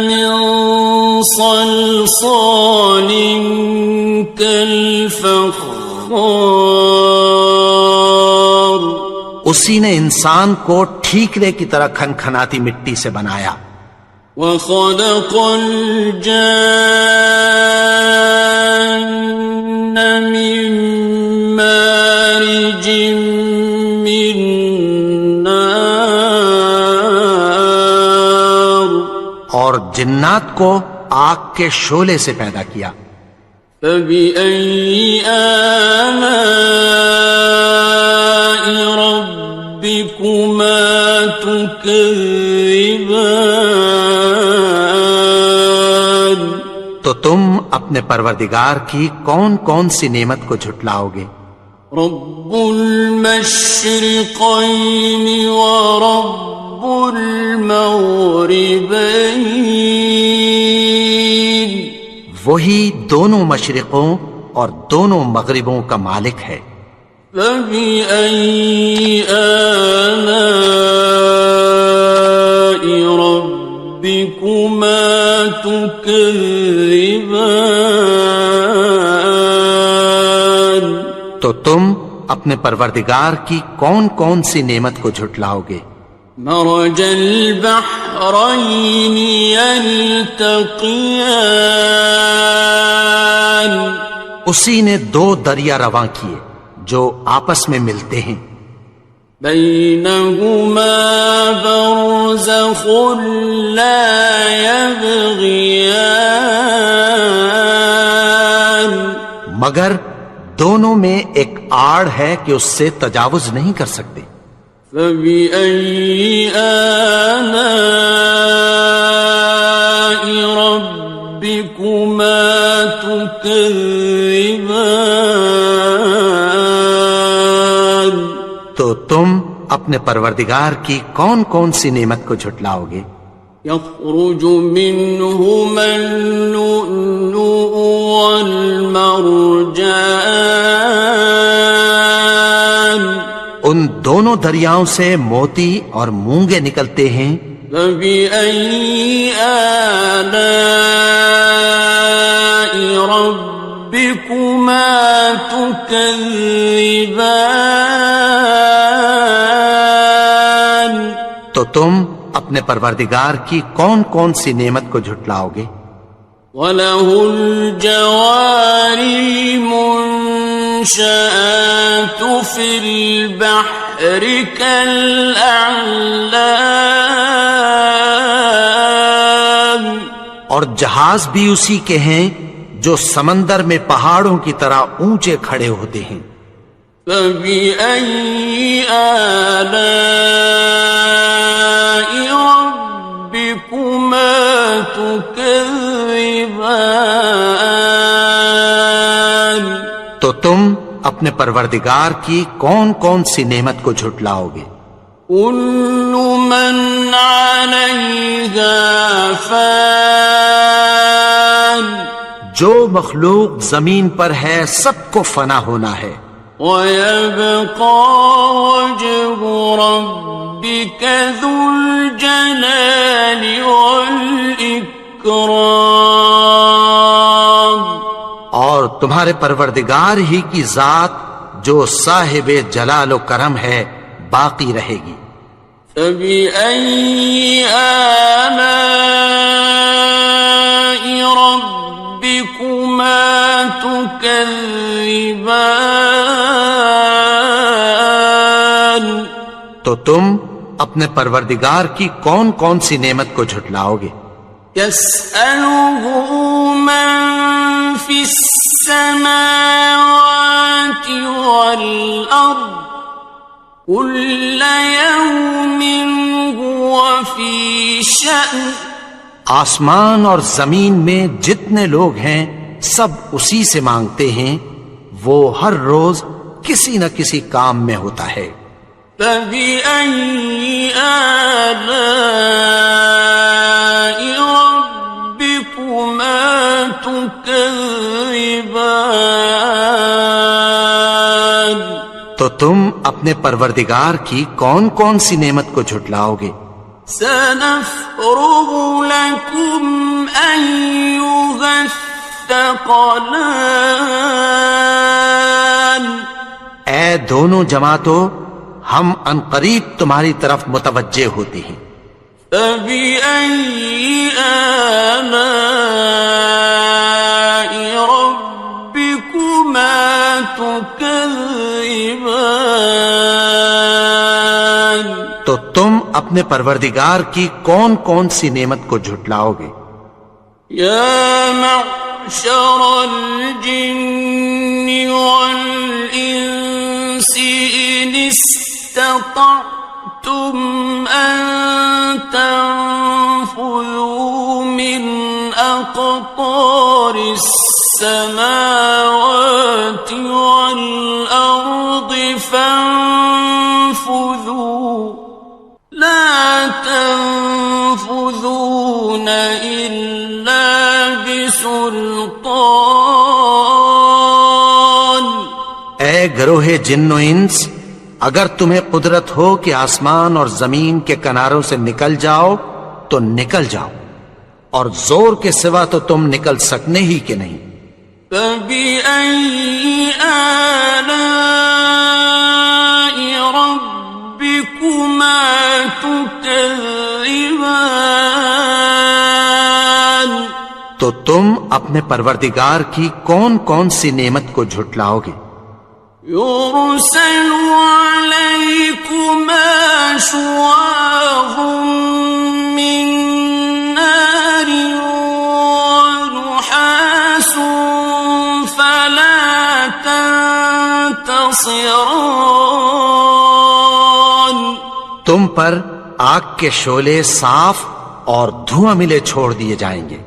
من صلصال كالفخار، اسی نے انسان کو ٹھیکرے کی طرح کھنکھناتی مٹی سے بنایا. وخلق الجان من مارج من نار، اور جنات کو آگ کے شعلے سے پیدا کیا. فبأي آلاء ربكما تكذبان. تو تم اپنے پروردگار کی کون کون سی نعمت کو جھٹلاؤ گے؟ رب المشرقين ورب المغربين، وہی دونوں مشرقوں اور دونوں مغربوں کا مالک ہے. فبأي آلاء ربكما تكذبان؟ تو تم اپنے پروردگار کی کون کون سی نعمت کو جھٹلاؤ گے؟ مرج البحرين يلتقيان، اسی نے دو دریا رواں کیے جو آپس میں ملتے ہیں، بينهما برزخ لا يبغيان، مگر دونوں میں ایک آڑ ہے کہ اس سے تجاوز نہیں کر سکتے۔ فبأي آلاء ربكما تكذبان؟ تو تم اپنے پروردگار کی کون کون سی نعمت کو جھٹلاؤ گے؟ يخرج منهما اللؤلؤ والمرجان، ان دونوں دریاؤں سے موتی اور مونگے نکلتے ہیں۔ فبأي آلاء ربكما تكذبان؟ تو تم اپنے پروردگار کی کون کون سی نعمت کو جھٹلاؤ گے؟ وَلَهُ الْجَوَارِ الْمُنشَآتُ فِي الْبَحْرِ كَالْأَعْلَامِ، اور جہاز بھی اسی کے ہیں جو سمندر میں پہاڑوں کی طرح اونچے کھڑے ہوتے ہیں۔ فَبِأَيِّ آلَاءِ رَبِّكُمَا تُكَذِّبَانِ؟ تو تم اپنے پروردگار کی کون کون سی نعمت کو جھٹلاؤ گے؟ كُلُّ مَنْ عَلَيْهَا فَانٍ، جو مخلوق زمین پر ہے سب کو فنا ہونا ہے، وَيَبْقَى وَجْهُ رَبِّكَ ذُو الْجَلَالِ وَالْإِكْرَامِ، اور تمہارے پروردگار ہی کی ذات جو صاحب جلال و کرم ہے باقی رہے گی۔ فَبِأَيِّ آلَاءِ رَبِّكُمَا تُكَذِّبَانِ؟ تو تم اپنے پروردگار کی کون کون سی نعمت کو جھٹلاؤ گے؟ يَسْأَلُهُ مَن فِي السَّمَاوَاتِ وَالْأَرْضِ كُلَّ يَوْمٍ هُوَ فِي شَأْنٍ، آسمان اور زمین میں جتنے لوگ ہیں سب اسی سے مانگتے ہیں، وہ ہر روز کسی نہ کسی کام میں ہوتا ہے۔ فَبِأَيِّ آلَاءِ رَبِّكُمَا تُكَذِّبَانِ؟ تو تم اپنے پروردگار کی کون کون سی نعمت کو جھٹلاؤ گے؟ سَنَفْرُغُ لَكُمْ أَيُّهَ الثَّقَلَانِ، اے دونوں جماعتوں، ہم عنقریب تمہاری طرف متوجہ ہوتے ہیں۔ فَبِأَيِّ آلَاءِ رَبِّكُمَا تُكَذِّبَانِ؟ تو تم اپنے پروردگار کی کون کون سی نعمت کو جھٹلاؤ گے؟ يَا مَعْشَرَ الْجِنِّ وَالْإِنسِ إِنِ اسْتَطَعْتُمْ أَن تَنفُذُوا مِنْ أَقْطَارِ السَّمَاوَاتِ وَالْأَرْضِ فَانفُذُوا لَا تَنفُذُونَ إِلَّا بِسُلْطَانٍ۔ اے گروہ جن و انس، اگر تمہیں قدرت ہو کہ آسمان اور زمین کے کناروں سے نکل جاؤ تو نکل جاؤ، اور زور کے سوا تو تم نکل سکنے ہی کہ نہیں۔ فَبِأَيِّ آلَاءِ رَبِّكُمَا تُكَذِّبَانِ، تو تم اپنے پروردگار کی کون کون سی نعمت کو جھٹلاؤ گے؟ يُرْسَلُ عَلَيْكُمَا شُوَاظٌ مِّن نَّارٍ وَنُحَاسٌ فَلَا تَنتَصِرَانِ، تم پر آگ کے شعلے صاف اور دھواں ملے چھوڑ دیے جائیں گے،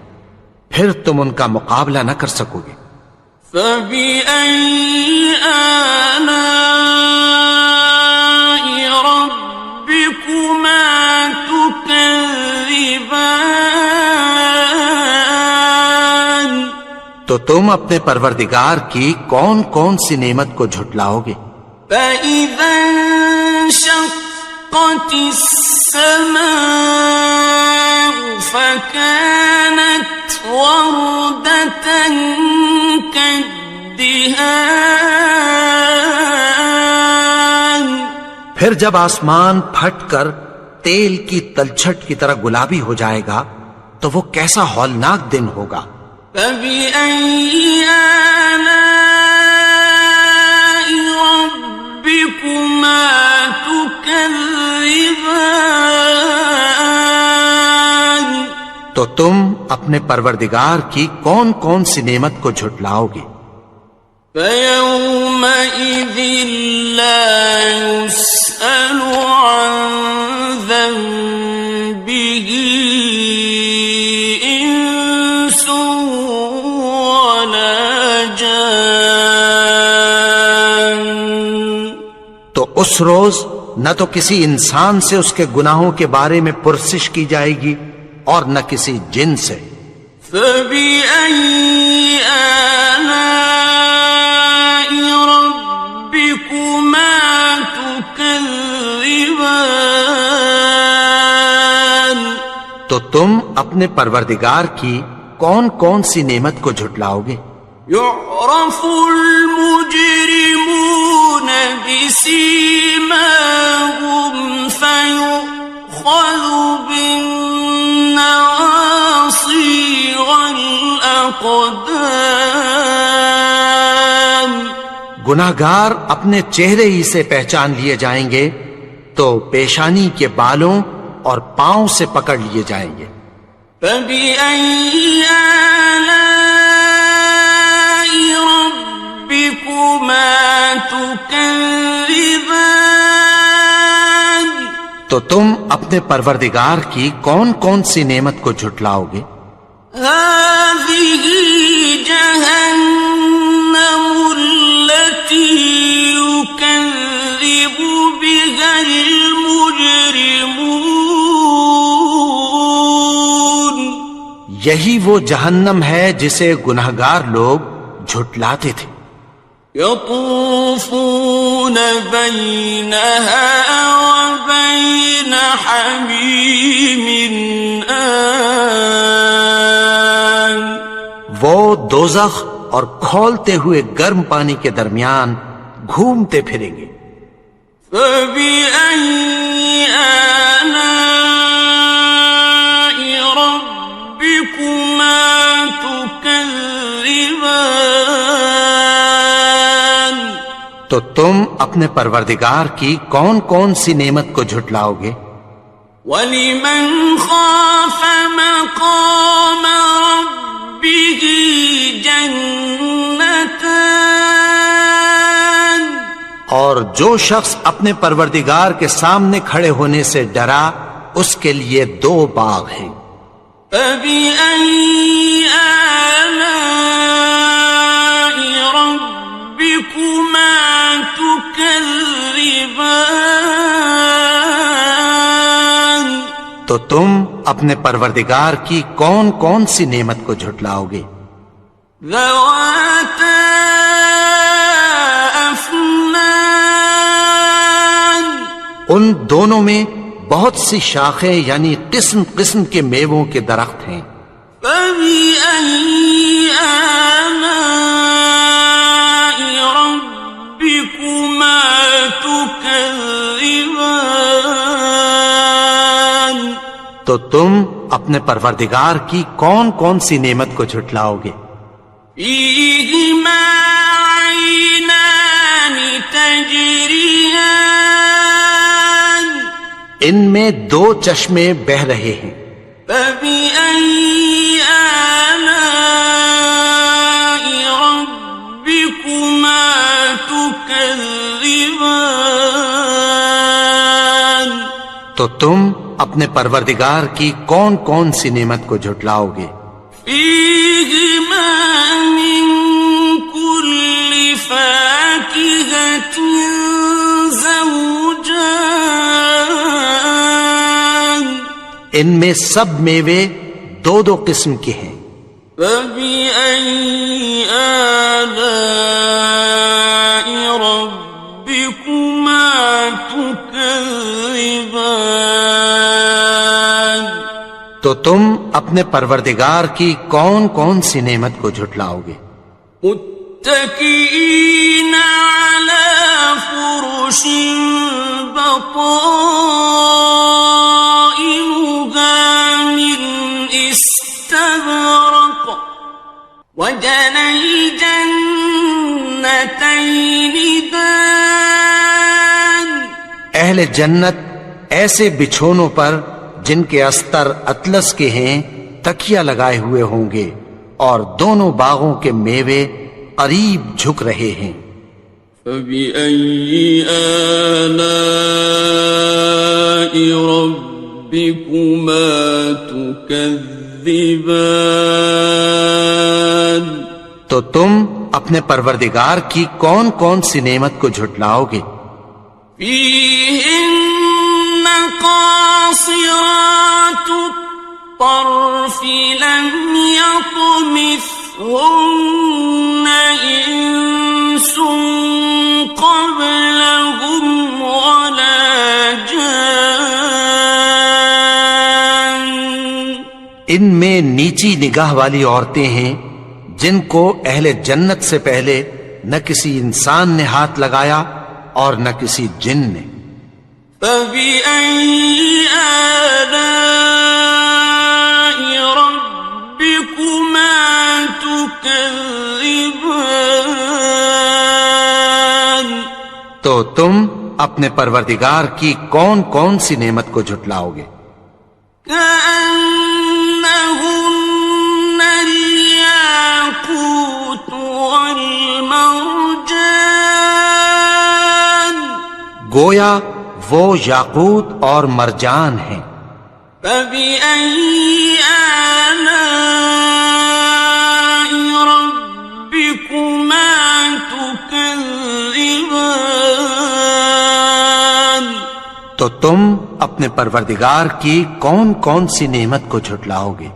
پھر تم ان کا مقابلہ نہ کر سکو گے۔ فَبِأَيِّ آلَاءِ رَبِّكُمَا تُكَذِّبَانِ، تو تم اپنے پروردگار کی کون کون سی نعمت کو جھٹلاؤ گے؟ فَإِذَا انشَقَّتِ السَّمَاءُ فَكَانَتْ وَرْدَةً كَالدِّهَانِ، پھر جب آسمان پھٹ کر تیل کی تلچھٹ کی طرح گلابی ہو جائے گا تو وہ کیسا ہولناک دن ہوگا۔ فَبِأَيِّ آلَاءِ رَبِّكُمَا تُكَذِّبَانِ، تو تم اپنے پروردگار کی کون کون سی نعمت کو جھٹلاؤ گے؟ فَيَوْمَئِذٍ لَا يُسْأَلُ عَن ذَنبِهِ إِنسٌ وَلَا جَانٌّ، تو اس روز نہ تو کسی انسان سے اس کے گناہوں کے بارے میں پرسش کی جائے گی اور نہ کسی جن سے۔ فَبِأَيِّ آلَاءِ رَبِّكُمَا تُكَذِّبَانِ، تو تم اپنے پروردگار کی کون کون سی نعمت کو جھٹلاؤ گے؟ يُعْرَفُ الْمُجْرِمُونَ بِسِيمَاهُمْ فَيُؤْخَذُ بِالنَّوَاصِي وَالْأَقْدَامِ، گناہگار اپنے چہرے ہی سے پہچان لیے جائیں گے تو پیشانی کے بالوں اور پاؤں سے پکڑ لیے جائیں گے۔ فَبِأَيِّ آلَاءِ رَبِّكُمَا تُكَذِّبَانِ، تو تم اپنے پروردگار کی کون کون سی نعمت کو جھٹلاؤ گے؟ هَٰذِهِ جَهَنَّمُ الَّتِي يُكَذِّبُ بِهَا الْمُجْرِمُونَ، یہی وہ جہنم ہے جسے گناہگار لوگ جھٹلاتے تھے۔ يَطُوفُونَ بَيْنَهَا وَبَيْنَ حَمِيمٍ آنٍ، وہ دوزخ اور کھولتے ہوئے گرم پانی کے درمیان گھومتے پھریں گے۔ فَبِأَيِّ آلَاءِ رَبِّكُمَا تُكَذِّبَانِ، تو تم اپنے پروردگار کی کون کون سی نعمت کو جھٹلاؤ گے؟ وَلِمَنْ خَافَ مَقَامَ رَبِّهِ جَنَّتَانِ، اور جو شخص اپنے پروردگار کے سامنے کھڑے ہونے سے ڈرا اس کے لیے 2 باغ ہیں۔ فَبِأَيِّ آلَاءِ رَبِّكُمَا تُكَذِّبَانِ، تو تم اپنے پروردگار کی کون کون سی نعمت کو جھٹلاؤ گے؟ ذَوَاتَا أَفْنَانٍ أكنان ان دونوں میں بہت سی شاخیں یعنی قسم قسم کے میووں کے درخت ہیں. فبأي آلاء ربكما تكذبان تو تم اپنے پروردگار کی کون کون سی نعمت کو جھٹلاؤ گے؟ فيهما عينان تجريان ان میں دو چشمے بہ رہے ہیں. فبأي آلاء ربكما تكذبان تو تم اپنے پروردگار کی کون کون سی نعمت کو جھٹلاؤ گے؟ فيهما من كل فاكهة زوجان ان میں سب میوے دو دو قسم کے ہیں. فبأي آلاء ربكما تكذبان تو تم اپنے پروردگار کی کون کون سی نعمت کو جھٹلاؤ گے؟ متكئين على فرش بطائنها من استبرق وجنى الجنتين دان اہل جنت ایسے بچھونوں پر جن کے استر اطلس کے ہیں تکیہ لگائے ہوئے ہوں گے اور دونوں باغوں کے میوے قریب جھک رہے ہیں. فبأي آلاء ربكما تكذبان تو تم اپنے پروردگار کی کون کون سی نعمت کو جھٹلاؤ گے؟ فيهن قاصرات الطرف لم يطمثهن إنس قبلهم ولا جان ان میں نیچی نگاہ والی عورتیں ہیں جن کو اہل جنت سے پہلے نہ کسی انسان نے ہاتھ لگایا اور نہ کسی جن نے. فبأي آلاء ربكما تكذبان تو تم اپنے پروردگار کی کون کون سی نعمت کو جھٹلاؤ گے؟ كأنهن الياقوت والمرجان گویا وہ یاقوت اور مرجان ہیں. فبأي آلاء ربكما تكذبان تو تم اپنے پروردگار کی کون کون سی نعمت کو جھٹلاؤ گے؟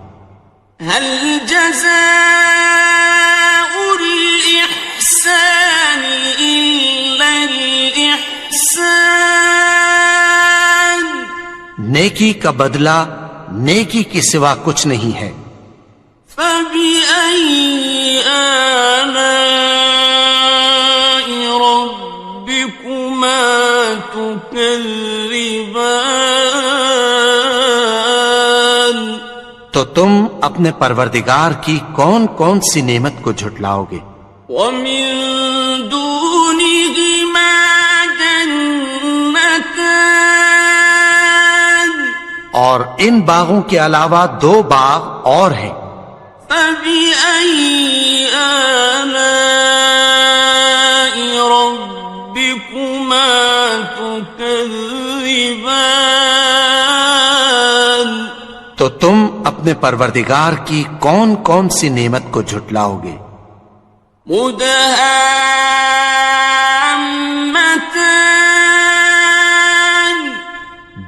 هل جزاء الإحسان إلا الإحسان نیکی کا بدلہ نیکی کے سوا کچھ نہیں ہے. فبأي آلاء ربكما تكذبان تو تم اپنے پروردگار کی کون کون سی نعمت کو جھٹلاؤ گے؟ ومن دونهما جنتان اور ان باغوں کے علاوہ دو باغ اور ہیں. فبأي آلاء ربكما تكذبان تو تم اپنے پروردگار کی کون کون سی نعمت کو جھٹلاؤ گے؟ مدهامتان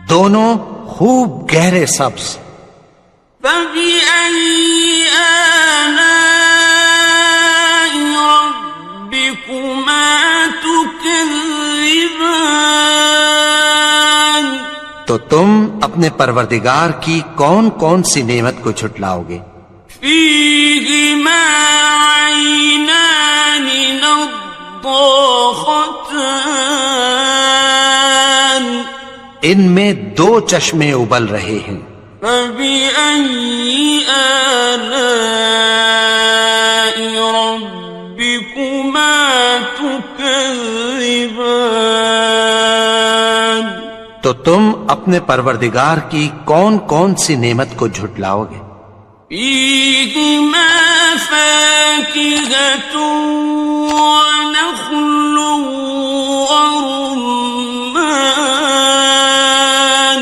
دونوں خوب گہرے سبز. فبأي آلاء ربكما تكذبان تو تم اپنے پروردگار کی کون کون سی نعمت کو جھٹلاؤ گے؟ فيهما عينان نضاختان ان میں دو چشمے ابل رہے ہیں، فبأي آلاء ربكما تكذبان تو تم اپنے پروردگار کی کون کون سی نعمت کو جھٹلاؤ گے؟ فيهما فاكهة ونخل ورمان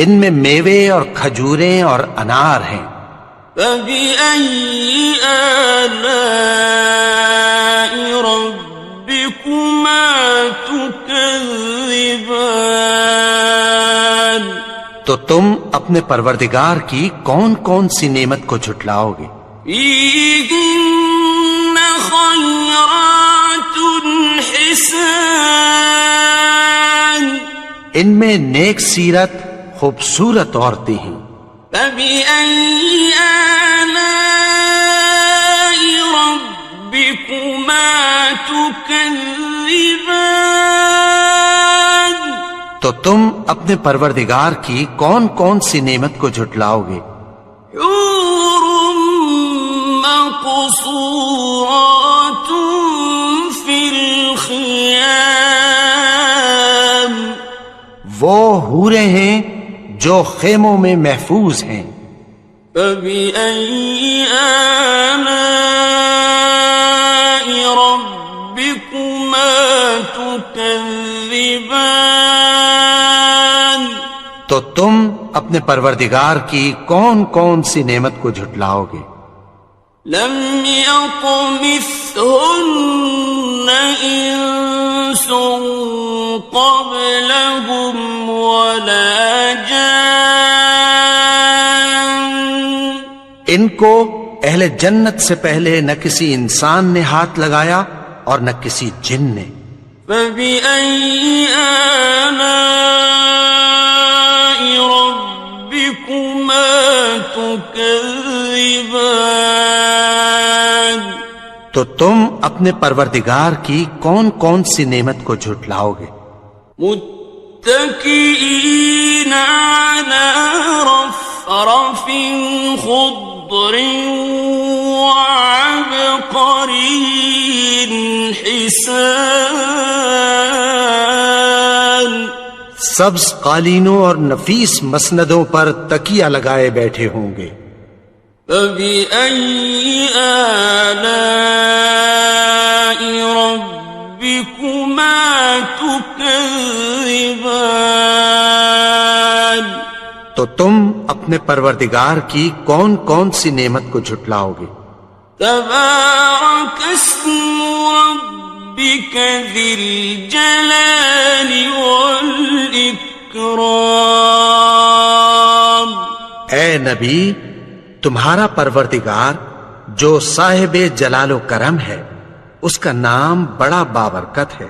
ان میں میوے اور کھجوریں اور انار ہیں، فبأي آلاء ربكما تكذبان تو تم اپنے پروردگار کی کون کون سی نعمت کو جھٹلاؤ گے؟ فيهن خيرات حسان ان میں نیک سیرت خوبصورت عورتیں ہیں، فبأي آلاء ربكما تكذبان تو تم اپنے پروردگار کی کون کون سی نعمت کو جھٹلاؤ گے؟ حور مقصورات في الخيام وہ حوریں ہیں جو خیموں میں محفوظ ہیں، فبأي آلاء ربكما تكذبان تو تم اپنے پروردگار کی کون کون سی نعمت کو جھٹلاؤ گے؟ لم يطمثهن إنس قبلهم ولا جان ان کو اہل جنت سے پہلے نہ کسی انسان نے ہاتھ لگایا اور نہ کسی جن نے، فبأي آلاء ربكما تكذبان تو تم اپنے پروردگار کی کون کون سی نعمت کو جھٹلاؤ گے؟ متكئين على رفرف خضر وعبقري حسان سبز قالینوں اور نفیس مسندوں پر تکیہ لگائے بیٹھے ہوں گے، فبأي آلاء ربكما تكذبان تو تم اپنے پروردگار کی کون کون سی نعمت کو جھٹلاؤ گے؟ تبارك اسم ربك ذي الجلال والإكرام اے نبی، تمہارا پروردگار جو صاحب جلال و کرم ہے، اس کا نام بڑا بابرکت ہے۔